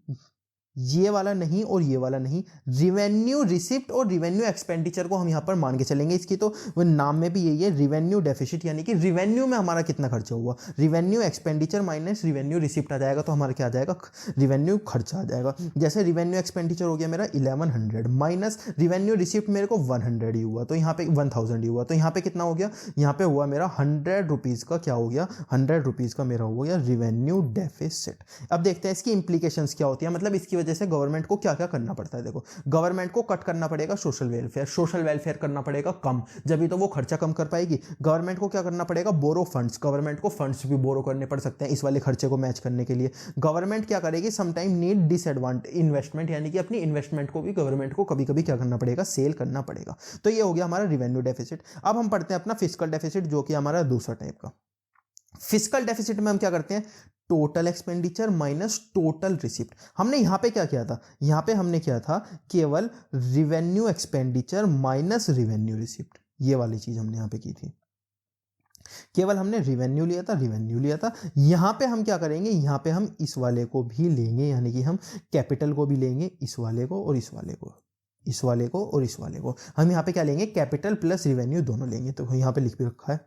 ये वाला नहीं और ये वाला नहीं, रिवेन्यू रिसिप्ट और रिवेन्यू एक्सपेंडिचर को हम यहां पर मान के चलेंगे। इसकी तो नाम में भी यही है, रिवेन्यू डेफिसिट, यानी कि रिवेन्यू में हमारा कितना खर्चा हुआ, revenue expenditure minus revenue receipt आ जाएगा, तो हमारा क्या आ जाएगा, रिवेन्यू खर्चा आ जाएगा। जैसे रिवेन्यू एक्सपेंडिचर हो गया मेरा 1100 माइनस रिवेन्यू रिसिप्ट मेरे को 100 ही हुआ, तो यहाँ पे 1000 ही हुआ, तो यहाँ पे कितना हो गया, यहाँ पे हुआ मेरा 100 रुपीज का क्या हो गया, 100 रुपीज का मेरा हो गया रिवेन्यू डेफिसिट। अब देखते हैं इसकी इंप्लीकेशंस क्या होती है, मतलब इसकी वजह से गवर्नमेंट को क्या क्या करना पड़ता है। देखो, गवर्नमेंट को कट करना पड़ेगा सोशल वेलफेयर करना पड़ेगा कम, जब भी तो वो खर्चा कम कर पाएगी। गवर्नमेंट को क्या करना पड़ेगा, बोरो फंड्स, गवर्नमेंट को फंड्स भी बोरो करने पड़ सकते हैं इस वाले खर्चे को मैच करने के लिए। गवर्नमेंट क्या करेगी, समटाइम नीड डिसएडवांटेज इन्वेस्टमेंट, यानी कि अपनी इन्वेस्टमेंट को भी गवर्नमेंट को कभी कभी क्या करना पड़ेगा, सेल करना पड़ेगा। तो ये हो गया हमारा रिवेन्यू डेफिसिट। अब हम पढ़ते हैं अपना फिस्कल डेफिसिट, जो कि हमारा दूसरा टाइप का। फिस्कल डेफिसिट में हम क्या करते हैं, total expenditure minus total receipt. हमने यहां पे क्या किया था, यहां पे हमने किया था केवल revenue expenditure minus revenue receipt, ये वाली चीज हमने यहां पे की थी। केवल हमने रिवेन्यू लिया था। यहां पे हम क्या करेंगे, यहां पे हम इस वाले को भी लेंगे, यानी कि हम कैपिटल को भी लेंगे, इस वाले को और इस वाले को, इस वाले को और इस वाले को। हम यहां पे क्या लेंगे, कैपिटल प्लस रिवेन्यू दोनों लेंगे। तो यहां पे लिख भी रखा है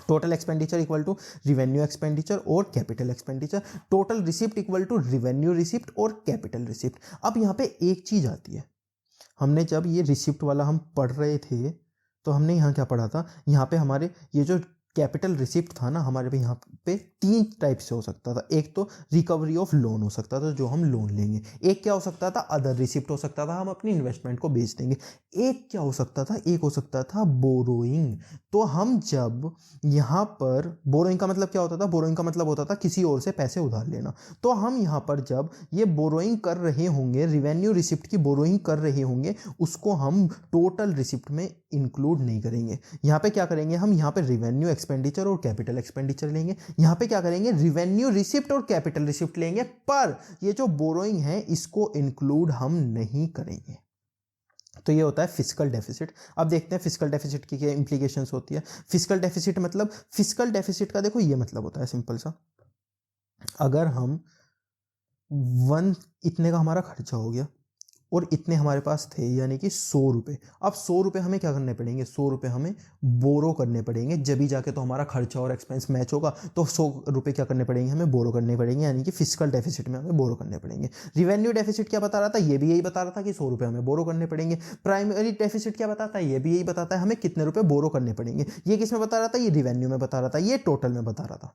total expenditure equal to revenue expenditure और capital expenditure, total receipt equal to revenue receipt और कैपिटल रिसिप्ट। अब यहाँ पे एक चीज आती है, हमने जब ये रिसिप्ट वाला हम पढ़ रहे थे तो हमने यहाँ क्या पढ़ा था, यहाँ पे हमारे ये जो कैपिटल रिसिप्ट था ना, हमारे पे यहाँ पे 3 टाइप से हो सकता था। एक तो रिकवरी ऑफ लोन हो सकता था, जो हम लोन लेंगे। एक क्या हो सकता था, अदर रिसिप्ट हो सकता था, हम अपनी इन्वेस्टमेंट को बेच देंगे। एक क्या हो सकता था, एक हो सकता था बोरोइंग। तो हम जब यहाँ पर, बोरोइंग का मतलब क्या होता था, बोरोइंग का मतलब होता था किसी और से पैसे उधार लेना। तो हम यहाँ पर जब ये बोरोइंग कर रहे होंगे, रिवेन्यू रिसिप्ट की बोरोइंग कर रहे होंगे, उसको हम टोटल रिसिप्ट में इंक्लूड नहीं करेंगे। यहाँ पे क्या करेंगे, हम यहाँ पे रिवेन्यू एक्सपेंडिचर और कैपिटल एक्सपेंडिचर लेंगे। यहाँ पे क्या करेंगे, रिवेन्यू रिसिप्ट और कैपिटल रिसिप्ट लेंगे, पर ये जो बोरोइंग है इसको इंक्लूड हम नहीं करेंगे। तो ये होता है फिस्कल डेफिसिट। अब देखते हैं फिस्कल डेफिसिट की क्या इंप्लीकेशंस होती है। फिस्कल डेफिसिट मतलब, फिस्कल डेफिसिट का देखो ये मतलब होता है सिंपल सा, अगर हम इतने का हमारा खर्चा हो गया और इतने हमारे पास थे, यानी कि 100 रुपये। अब 100 रुपये हमें क्या करने पड़ेंगे, 100 रुपये हमें बोरो करने पड़ेंगे, जब भी जाके तो हमारा खर्चा और एक्सपेंस मैच होगा। तो 100 रुपये क्या करने पड़ेंगे, हमें बोरो करने पड़ेंगे, यानी कि फिस्कल डेफिसिट में हमें बोरो करने पड़ेंगे। रिवेन्यू डेफिसिट क्या बता रहा था, ये भी यही बता रहा था कि 100 रुपये हमें बोरो करने पड़ेंगे। प्राइमरी डेफिसिट क्या बताता है, ये भी यही बताता है हमें कितने रुपये बोरो करने पड़ेंगे। ये किस में बता रहा था, ये रिवेन्यू में बता रहा था, ये टोटल में बता रहा था।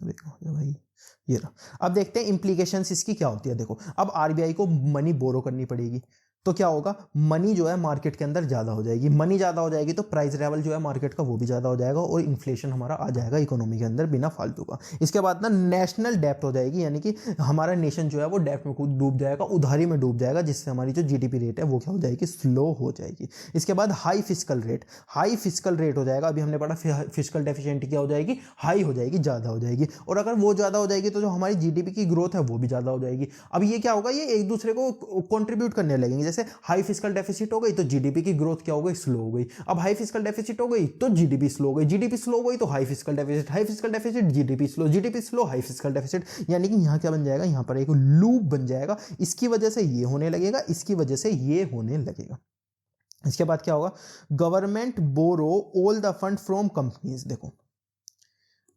देखो भाई, ये रहा। अब देखते हैं इंप्लीकेशंस इसकी क्या होती है। देखो, अब आरबीआई को मनी बोरो करनी पड़ेगी, तो क्या होगा, मनी जो है मार्केट के अंदर ज़्यादा हो जाएगी। मनी ज़्यादा हो जाएगी तो प्राइस लेवल जो है मार्केट का वो भी ज़्यादा हो जाएगा और इन्फ्लेशन हमारा आ जाएगा इकोनॉमी के अंदर बिना फालतू का। इसके बाद ना नेशनल डेप्ट हो जाएगी, यानी कि हमारा नेशन जो है वो डेप्ट में डूब जाएगा, उधारी में डूब जाएगा, जिससे हमारी जो जीडीपी रेट है वो क्या हो जाएगी, स्लो हो जाएगी। इसके बाद हाई फिस्कल रेट हो जाएगा। अभी हमने पढ़ा फिस्कल डेफिशिएंट क्या हो जाएगी, हाई हो जाएगी, ज़्यादा हो जाएगी। और अगर वो ज़्यादा हो जाएगी तो जो हमारी जीडीपी की ग्रोथ है वो भी ज़्यादा हो जाएगी। अब ये क्या होगा, ये एक दूसरे को कॉन्ट्रीब्यूट करने लगेंगे। जैसे हाई फिस्कल डेफिसिट हो गई तो जीडीपी की ग्रोथ क्या हो गई, स्लो हो गई। अब हाई फिस्कल डेफिसिट हो गई तो जीडीपी स्लो हो गई, जीडीपी स्लो हो गई तो high fiscal deficit GDP slow high fiscal deficit. यानी कि यहाँ क्या बन जाएगा, यहाँ पर एक लूप बन जाएगा। इसकी वजह से ये होने लगेगा, इसकी वजह से ये होने लगेगा। इसके बाद क्या होगा, government borrow all the fund from companies. देखो,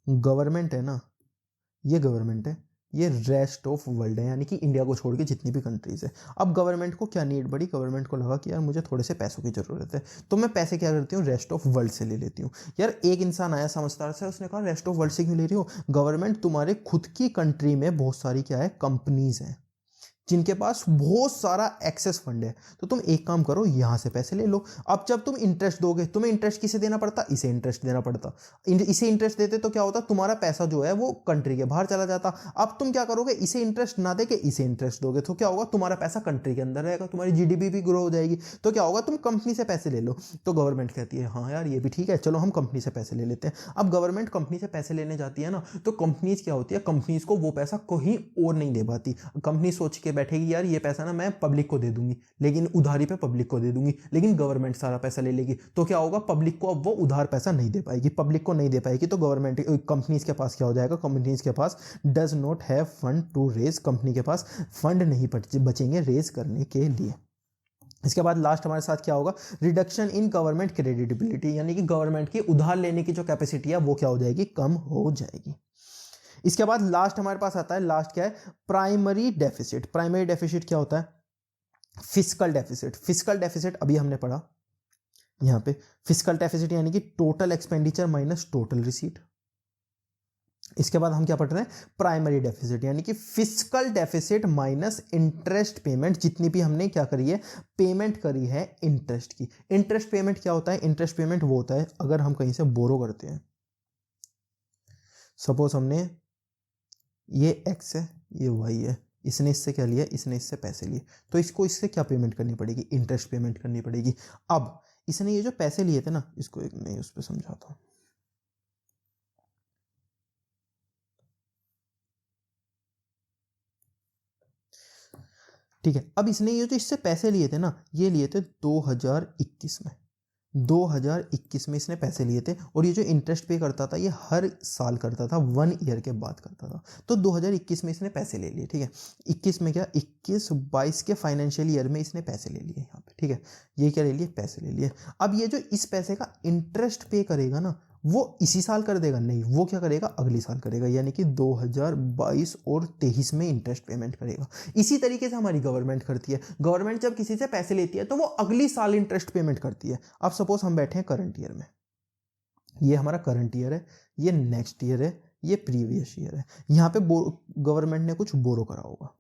गवर्नमेंट है ना, ये गवर्नमेंट है, ये रेस्ट ऑफ वर्ल्ड है, यानी कि इंडिया को छोड़ के जितनी भी कंट्रीज है। अब गवर्नमेंट को क्या नीड पड़ी, गवर्नमेंट को लगा कि यार मुझे थोड़े से पैसों की ज़रूरत है, तो मैं पैसे क्या करती हूँ, रेस्ट ऑफ वर्ल्ड से ले लेती हूँ। यार एक इंसान आया समझदार से, उसने कहा रेस्ट ऑफ वर्ल्ड से क्यों ले रही हो, गवर्नमेंट तुम्हारे खुद की कंट्री में बहुत सारी क्या है, कंपनीज हैं जिनके पास बहुत सारा एक्सेस फंड है, तो तुम एक काम करो, यहां से पैसे ले लो। अब जब तुम इंटरेस्ट दोगे, तुम्हें इंटरेस्ट किसे देना पड़ता, इसे इंटरेस्ट देना पड़ता। इसे इंटरेस्ट देते तो क्या होता, तुम्हारा पैसा जो है वो कंट्री के बाहर चला जाता। अब तुम क्या करोगे, इसे इंटरेस्ट ना दे के इसे इंटरेस्ट दोगे, तो क्या होगा, तुम्हारा पैसा कंट्री के अंदर रहेगा, तुम्हारी जीडीपी भी ग्रो हो जाएगी। तो क्या होगा, तुम कंपनी से पैसे ले लो। तो गवर्नमेंट कहती है हाँ यार ये भी ठीक है, चलो हम कंपनी से पैसे ले लेते हैं। अब गवर्नमेंट कंपनी से पैसे लेने जाती है ना, तो कंपनीज क्या होती है, कंपनीज को वो पैसा कहीं और नहीं दे पाती। कंपनी सोच के बैठेगी यार ये पैसा ना मैं पब्लिक को दे दूंगी, लेकिन उधारी पे पब्लिक को दे दूंगी, लेकिन गवर्नमेंट सारा पैसा ले लेगी। तो क्या होगा, पब्लिक को अब वो उधार पैसा नहीं दे पाएगी, पब्लिक को नहीं दे पाएगी। तो गवर्नमेंट कंपनीज के पास क्या हो जाएगा, कंपनीज के पास does not have fund to raise, company के पास फंड नहीं बचेंगे रेज करने के लिए। इसके बाद लास्ट हमारे साथ क्या होगा, रिडक्शन इन गवर्नमेंट क्रेडिटेबिलिटी, यानी कि गवर्नमेंट की उधार लेने की जो कैपेसिटी है वो क्या हो जाएगी, कम हो जाएगी। इसके बाद लास्ट हमारे पास आता है, लास्ट क्या है, प्राइमरी डेफिसिट। प्राइमरी डेफिसिट क्या होता है, फिस्कल डेफिसिट। फिस्कल डेफिसिट अभी हमने पढ़ा, यहां पे फिस्कल डेफिसिट यानी कि total expenditure minus total receipt. इसके बाद हम क्या पढ़ रहे हैं, प्राइमरी डेफिसिट, यानी कि fiscal deficit minus interest payment, जितनी भी हमने क्या करी है, पेमेंट करी है इंटरेस्ट की। इंटरेस्ट पेमेंट क्या होता है, इंटरेस्ट पेमेंट वो होता है अगर हम कहीं से बोरो करते हैं, सपोज हमने ये एक्स है, ये वाई है, इसने इससे क्या लिया, इसने इससे पैसे लिए, तो इसको इससे क्या पेमेंट करनी पड़ेगी, इंटरेस्ट पेमेंट करनी पड़ेगी। अब इसने ये जो पैसे लिए थे ना, इसको एक नहीं उस पर समझाता हूं। ठीक है, अब इसने ये जो इससे पैसे लिए थे ना, ये लिए थे 2021 में, 2021 में इसने पैसे लिए थे, और ये जो इंटरेस्ट पे करता था ये हर साल करता था, 1 ईयर के बाद करता था। तो 2021 में इसने पैसे ले लिए, ठीक है, 21 में क्या, 21-22 के फाइनेंशियल ईयर में इसने पैसे ले लिए यहाँ पे, ठीक है, ये क्या ले लिए, पैसे ले लिए। अब ये जो इस पैसे का इंटरेस्ट पे करेगा ना, वो इसी साल कर देगा, नहीं, वो क्या करेगा, अगली साल करेगा, यानी कि 2022 और 23 में इंटरेस्ट पेमेंट करेगा। इसी तरीके से हमारी गवर्नमेंट करती है, गवर्नमेंट जब किसी से पैसे लेती है तो वो अगली साल इंटरेस्ट पेमेंट करती है। अब सपोज हम बैठे हैं करंट ईयर में, ये हमारा करंट ईयर है, ये नेक्स्ट ईयर है, ये प्रीवियस ईयर है, यहाँ पे गवर्नमेंट ने कुछ बोरो करा होगा।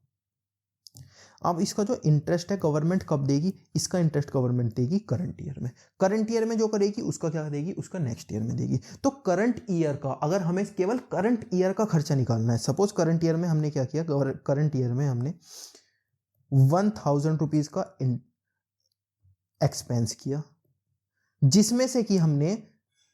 अब इसका जो इंटरेस्ट है गवर्नमेंट कब देगी, इसका इंटरेस्ट गवर्नमेंट देगी करंट ईयर में, करंट ईयर में जो करेगी उसका क्या देगी, उसका नेक्स्ट ईयर में देगी। तो करंट ईयर का, अगर हमें केवल करंट ईयर का खर्चा निकालना है, सपोज करंट ईयर में हमने क्या किया, करंट ईयर में हमने 1000 रुपीज का एक्सपेंस किया, जिसमें से कि हमने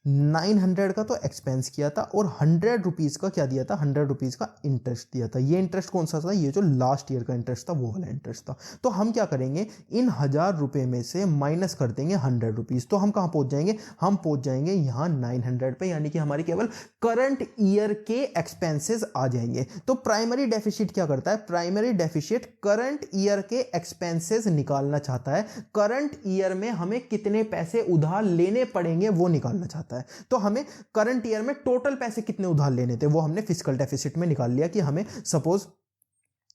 900 का तो एक्सपेंस किया था और 100 रुपीज़ का क्या दिया था, 100 रुपीज़ का इंटरेस्ट दिया था। ये इंटरेस्ट कौन सा था, ये जो लास्ट ईयर का इंटरेस्ट था वो वाला इंटरेस्ट था। तो हम क्या करेंगे, इन 1000 रुपये में से माइनस कर देंगे 100 रुपीज़, तो हम कहाँ पहुंच जाएंगे, हम पहुंच जाएंगे यहाँ 900 पे, यानी कि हमारी केवल करंट ईयर के एक्सपेंसेस आ जाएंगे। तो प्राइमरी डेफिसिट क्या करता है, प्राइमरी डेफिसिट करंट ईयर के एक्सपेंसेस निकालना चाहता है, करंट ईयर में हमें कितने पैसे उधार लेने पड़ेंगे वो निकालना चाहता है। तो हमें करंट ईयर में टोटल पैसे कितने उधार लेने थे वो हमने फिस्कल डेफिसिट में निकाल लिया, कि हमें सपोज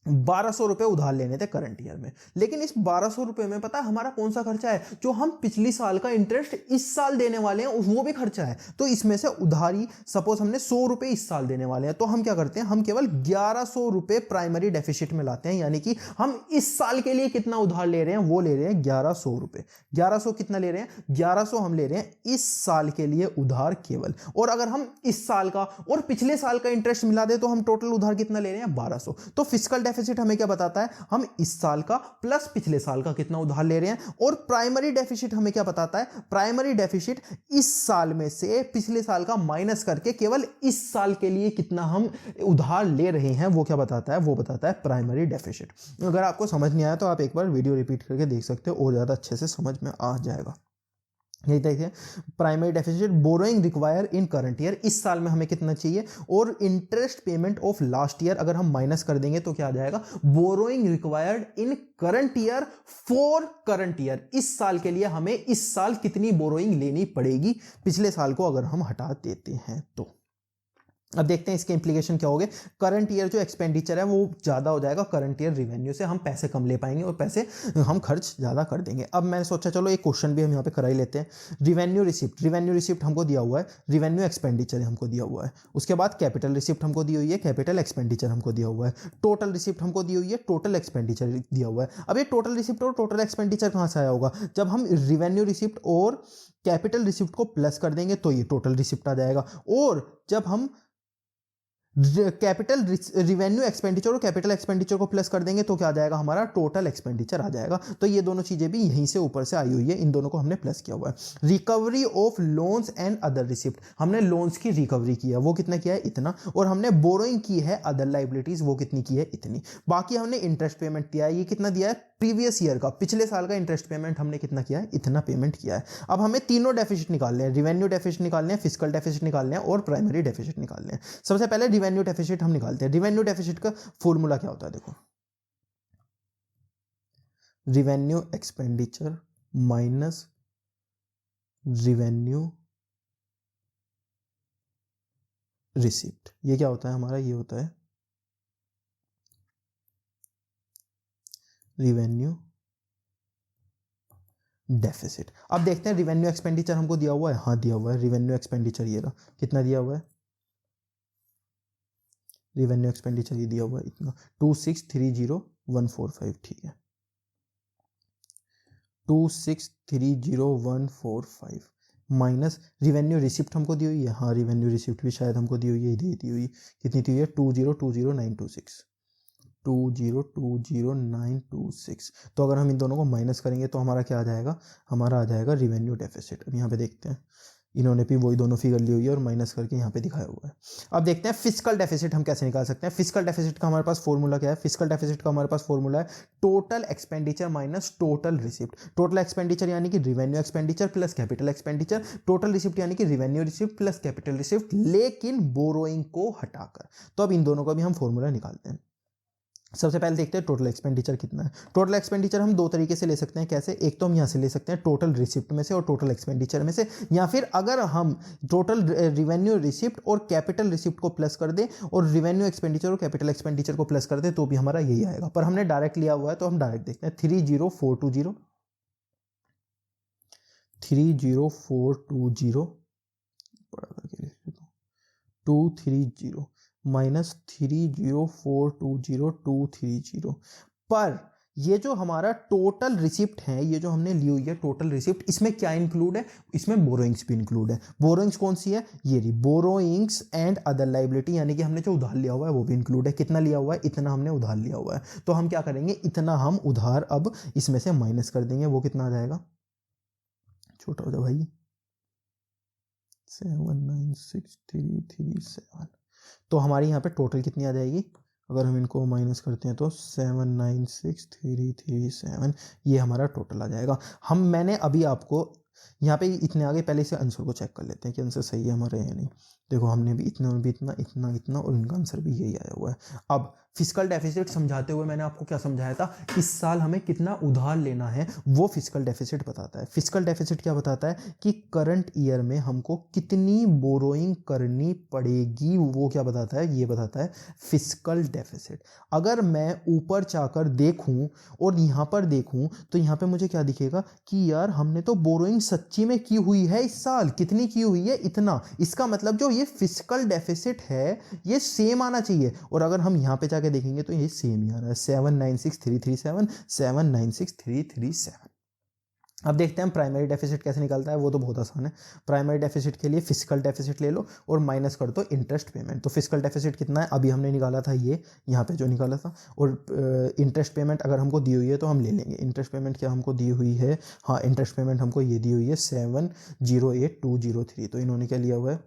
1200 रुपए उधार लेने थे करंट ईयर में। लेकिन इस 1200 रुपए में पता है हमारा कौन सा खर्चा है, जो हम पिछली साल का इंटरेस्ट इस साल देने वाले हैं वो भी खर्चा है। तो इसमें से उधारी सपोज हमने 100 रुपए इस साल देने वाले हैं, तो हम क्या करते हैं, हम केवल 1100 रुपए प्राइमरी डेफिसिट में लाते हैं, यानी कि हम इस साल के लिए कितना उधार ले रहे हैं, वो ले रहे हैं 1100 रुपए। 1100 कितना ले रहे हैं, 1100 हम ले रहे हैं इस साल के लिए उधार केवल। और अगर हम इस साल का और पिछले साल का इंटरेस्ट मिला दे तो हम टोटल उधार कितना ले रहे हैं, 1200। तो फिस्कल डेफिसिट हमें क्या बताता है, हम इस साल का प्लस पिछले साल का कितना उधार ले रहे हैं। और प्राइमरी डेफिसिट हमें क्या बताता है, प्राइमरी डेफिसिट इस साल में से पिछले साल का माइनस करके केवल इस साल के लिए कितना हम उधार ले रहे हैं वो क्या बताता है, वो बताता है प्राइमरी डेफिसिट। अगर आपको समझ नहीं आया तो आप एक बार वीडियो रिपीट करके देख सकते हो और ज्यादा अच्छे से समझ में आ जाएगा। यही देखिए, प्राइमरी डेफिसिट बोरोइंग रिक्वायर इन करंट ईयर, इस साल में हमें कितना चाहिए, और interest payment of last year अगर हम माइनस कर देंगे तो क्या आ जाएगा, borrowing required in current year for current year, इस साल के लिए हमें इस साल कितनी बोरोइंग लेनी पड़ेगी पिछले साल को अगर हम हटा देते हैं तो। अब देखते हैं इसके इंप्लीकेशन क्या होंगे। करंट ईयर जो एक्सपेंडिचर है वो ज्यादा हो जाएगा, करंट ईयर रिवेन्यू से हम पैसे कम ले पाएंगे और पैसे हम खर्च ज्यादा कर देंगे। अब मैंने सोचा चलो एक क्वेश्चन भी हम यहाँ पे करा ही लेते हैं। रिवेन्यू रिसिप्ट हमको दिया हुआ है, रिवेन्यू एक्सपेंडिचर हमको दिया हुआ है, उसके बाद कैपिटल रिसिप्ट हमको दी हुई है, कैपिटल एक्सपेंडिचर हमको दिया हुआ है, टोटल रिसिप्ट हमको दी हुई है, टोटल एक्सपेंडिचर दिया हुआ है। अब ये टोटल रिसिप्ट और टोटल एक्सपेंडिचर कहाँ से आया होगा, जब हम रिवेन्यू रिसिप्ट और कैपिटल रिसिप्ट को प्लस कर देंगे तो ये टोटल रिसिप्ट आ जाएगा, और जब हम कैपिटल रिवेन्यू एक्सपेंडिचर और कैपिटल एक्सपेंडिचर को प्लस कर देंगे तो क्या आ जाएगा, हमारा टोटल एक्सपेंडिचर आ जाएगा। तो ये दोनों चीजें भी यहीं से ऊपर से आई हुई है, इन दोनों को हमने प्लस किया हुआ है। Recovery of loans and other receipt, हमने लोन्स की रिकवरी किया, वो कितना किया है, इतना, और हमने बोरोइंग की है अदर लाइबिलिटीज, वो कितनी की है, इतनी। बाकी हमने इंटरेस्ट पेमेंट दिया है, ये कितना दिया है, प्रीवियस ईयर का, पिछले साल का इंटरेस्ट पेमेंट हमने कितना किया है, इतना पेमेंट किया है। अब हमें तीनों डेफिसिट निकालने हैं, रिवेन्यू डेफिसिट निकालने हैं, फिस्कल डेफिसिट निकालने हैं और प्राइमरी डेफिसिट निकालने हैं। सबसे पहले रिवेन्यू डेफिसिट हम निकालते हैं। रिवेन्यू डेफिसिट का फॉर्मूला क्या होता है, देखो, revenue expenditure minus revenue receipt, ये क्या होता है हमारा, ये होता है रिवेन्यू डेफिसिट। अब देखते हैं रिवेन्यू एक्सपेंडिचर हमको दिया हुआ है, हाँ दिया हुआ है, रिवेन्यू एक्सपेंडिचर ये रहा, कितना दिया हुआ है, रिवेन्यू एक्सपेंडिचर ये दिया हुआ है इतना 2630145, ठीक है 2630145 माइनस रिवेन्यू रिसिप्ट हमको दी हुई है, हाँ रिवेन्यू रिसिप्ट भी शायद हमको दी हुई है, दी हुई कितनी दी हुई है 2020926, 2020926। तो अगर हम इन दोनों को माइनस करेंगे तो हमारा क्या आ जाएगा, हमारा आ जाएगा रिवेन्यू डेफिसिट। अब यहाँ पे देखते हैं, इन्होंने भी वही दोनों फिगर ली हुई है और माइनस करके यहाँ पे दिखाया हुआ है। अब देखते हैं फिस्कल डेफिसिट हम कैसे निकाल सकते हैं। फिस्कल डेफिसिट का हमारे पास फॉर्मूला क्या है, फिस्कल डेफिसिट का हमारे पास फॉर्मूला है total expenditure minus total receipt. Total expenditure यानी कि revenue expenditure plus capital expenditure, total receipt यानी कि revenue receipt plus capital receipt, लेकिन बोरोइंग को हटाकर। तो अब इन दोनों का भी हम फॉर्मूला निकालते हैं। सबसे पहले देखते हैं टोटल एक्सपेंडिचर कितना है। टोटल एक्सपेंडिचर हम दो तरीके से ले सकते हैं, कैसे, एक तो हम यहाँ से ले सकते हैं टोटल रिसिप्ट में से और टोटल एक्सपेंडिचर में से, या फिर अगर हम टोटल रिवेन्यू रिसिप्ट और कैपिटल रिसिप्ट को प्लस कर दें और रिवेन्यू एक्सपेंडिचर और कैपिटल एक्सपेंडिचर को प्लस कर दें तो भी हमारा यही आएगा। पर हमने डायरेक्ट लिया हुआ है तो हम डायरेक्ट देखते हैं 30420 230 माइनस 30420 पर ये जो हमारा टोटल रिसिप्ट है, ये जो हमने ली हुई है टोटल रिसिप्ट, इसमें क्या इंक्लूड है, इसमें बोरोइंग्स भी इंक्लूड है। बोरोइंग्स कौन सी है, ये रही बोरोइंग्स एंड अदर लायबिलिटी, यानी कि हमने जो उधार लिया हुआ है वो भी इंक्लूड है। कितना लिया हुआ है, इतना हमने उधार लिया हुआ है। तो हम क्या करेंगे, इतना हम उधार अब इसमें से माइनस कर देंगे। वो कितना आ जाएगा, छोटा हो जाए भाई, 796,337। तो हमारी यहाँ पे टोटल कितनी आ जाएगी, अगर हम इनको माइनस करते हैं तो 796,337, ये हमारा टोटल आ जाएगा। मैंने अभी आपको यहाँ पे इतने आगे, पहले से आंसर को चेक कर लेते हैं कि आंसर सही है हमारा या नहीं। देखो हमने भी इतना भी इतना इतना इतना और इनका आंसर भी यही आया हुआ है। अब फिस्कल डेफिसिट समझाते हुए मैंने आपको क्या समझाया था, इस साल हमें कितना उधार लेना है वो फिस्कल डेफिसिट बताता है। फिस्कल डेफिसिट क्या बताता है कि करंट ईयर में हमको कितनी बोरोइंग करनी पड़ेगी, वो क्या बताता है, ये बताता है फिस्कल डेफिसिट। अगर मैं ऊपर जाकर देखूं और यहाँ पर देखूं तो यहाँ पे मुझे क्या दिखेगा कि यार हमने तो बोरोइंग सच्ची में की हुई है इस साल, कितनी की हुई है, इतना। इसका मतलब जो ये फिस्कल डेफिसिट है ये सेम आना चाहिए, और अगर हम यहाँ पे जाके देखेंगे तो ये सेम ही आ रहा है 796,337, 796,337। अब देखते हैं प्राइमरी डेफिसिट कैसे निकलता है। वो तो बहुत आसान है। प्राइमरी डेफिसिट के लिए फिस्कल डेफिसिट ले लो और माइनस कर दो इंटरेस्ट पेमेंट। तो फिस्कल डेफिसिट कितना है, अभी हमने निकाला था ये यहाँ पे जो निकाला था, और इंटरेस्ट पेमेंट अगर हमको दी हुई है तो हम ले लेंगे। इंटरेस्ट पेमेंट क्या हमको दी हुई है, हाँ इंटरेस्ट पेमेंट हमको ये दी हुई है 708,203। तो इन्होंने क्या लिया हुआ है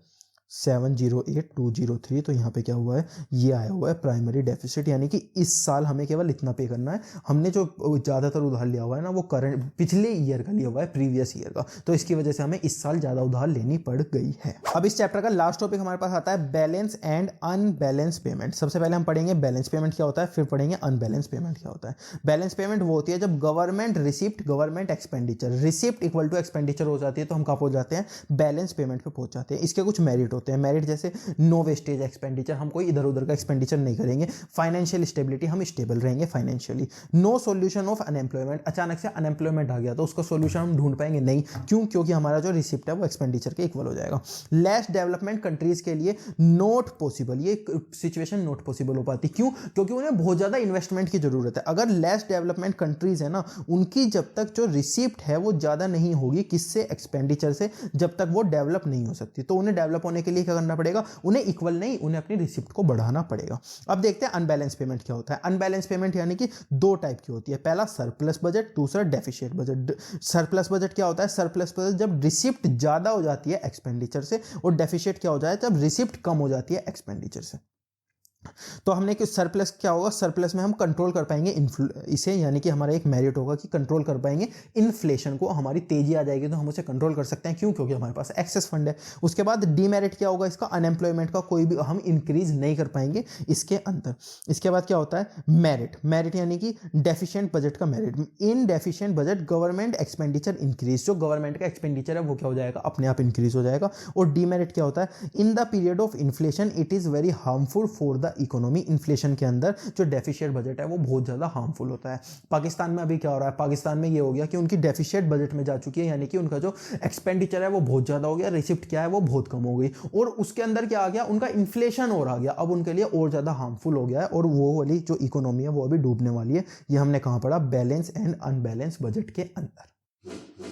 708,203। तो यहाँ पे क्या हुआ है, ये आया हुआ है प्राइमरी डेफिसिट, यानी कि इस साल हमें केवल इतना पे करना है। हमने जो ज़्यादातर उधार लिया हुआ है ना वो करंट पिछले ईयर का लिया हुआ है, प्रीवियस ईयर का, तो इसकी वजह से हमें इस साल ज़्यादा उधार लेनी पड़ गई है। अब इस चैप्टर का लास्ट टॉपिक हमारे पास आता है बैलेंस एंड अनबैलेंस पेमेंट। सबसे पहले हम पढ़ेंगे बैलेंस पेमेंट क्या होता है, फिर पढ़ेंगे अनबैलेंस पेमेंट क्या होता है। बैलेंस पेमेंट वो होती है जब government receipt, government expenditure, receipt equal to expenditure हो जाती है तो हम कहाँ पहुँच जाते हैं, बैलेंस पेमेंट पे पहुँच जाते हैं। इसके कुछ मेरिट होते हैं। मेरिट जैसे नो वेस्टेज एक्सपेंडिचर, हम कोई इधर उधर का एक्सपेंडिचर नहीं करेंगे। फाइनेंशियल स्टेबिलिटी, हम स्टेबल रहेंगे financially. No solution of unemployment, अचानक से अनएम्प्लॉयमेंट आ गया तो उसका सॉल्यूशन हम ढूंढ पाएंगे नहीं, क्यों, क्योंकि हमारा जो रिसिप्ट है वो एक्सपेंडिचर के इक्वल हो जाएगा। लेस डेवलपमेंट कंट्रीज के लिए नॉट पॉसिबल, ये सिचुएशन नॉट पॉसिबल हो पाती, क्यों, क्योंकि उन्हें बहुत ज्यादा इन्वेस्टमेंट की जरूरत है। अगर लेस डेवलपमेंट कंट्रीज है ना, उनकी जब तक जो रिसिप्ट है वो ज्यादा नहीं होगी, किससे, एक्सपेंडिचर से, जब तक वो डेवलप नहीं हो सकती। तो उन्हें डेवलप होने के लिए क्या करना पड़ेगा, उन्हें इक्वल नहीं, उन्हें अपनी रिसिप्ट को बढ़ाना पड़ेगा। अब देखते हैं अनबैलेंस पेमेंट क्या होता है। अनबैलेंस पेमेंट यानी कि दो टाइप की होती है, पहला सरप्लस बजट, दूसरा डेफिशिएंट बजट। सरप्लस बजट क्या होता है, सरप्लस बजट जब रिसिप्ट ज्यादा हो जाती है एक्सपेंडिचर से, और डेफिशिएंट क्या हो जाए जब रिसिप्ट कम हो जाती है एक्सपेंडिचर से। तो हमने कि सरप्लस क्या होगा, सरप्लस में हम कंट्रोल कर पाएंगे इसे, यानी कि हमारा एक मेरिट होगा कि कंट्रोल कर पाएंगे इन्फ्लेशन को, हमारी तेजी आ जाएगी तो हम उसे कंट्रोल कर सकते हैं, क्यों, क्योंकि हमारे पास एक्सेस फंड है। उसके बाद डीमेरिट क्या होगा इसका, अनएम्प्लॉयमेंट का कोई भी हम इंक्रीज नहीं कर पाएंगे इसके अंदर। इसके बाद क्या होता है मेरिट, मेरिट यानी कि डेफिशिएंट बजट का merit. In deficient budget government expenditure increase, जो गवर्नमेंट का एक्सपेंडिचर है वो क्या हो जाएगा, अपने आप इंक्रीज हो जाएगा। और डीमेरिट क्या होता है, in the period of inflation it is very harmful for the ज़्यादा इकोनॉमी इन्फ्लेशन के अंदर जो डेफिशिएट बजट है वो बहुत ज़्यादा हार्मफुल होता है। पाकिस्तान में अभी क्या हो रहा है, पाकिस्तान में ये हो गया कि उनकी डेफिशिएट बजट में जा चुकी है, यानी कि उनका जो एक्सपेंडिचर है वो बहुत ज़्यादा हो गया, रिसिप्ट क्या है वो बहुत कम हो गई, और उसके अंदर क्या आ गया, उनका इन्फ्लेशन और आ गया, अब उनके लिए और ज़्यादा हार्मफुल हो गया है, और वो वाली जो इकोनॉमी है वो अभी डूबने वाली है। ये हमने कहाँ पढ़ा, बैलेंस एंड अनबैलेंस बजट के अंदर।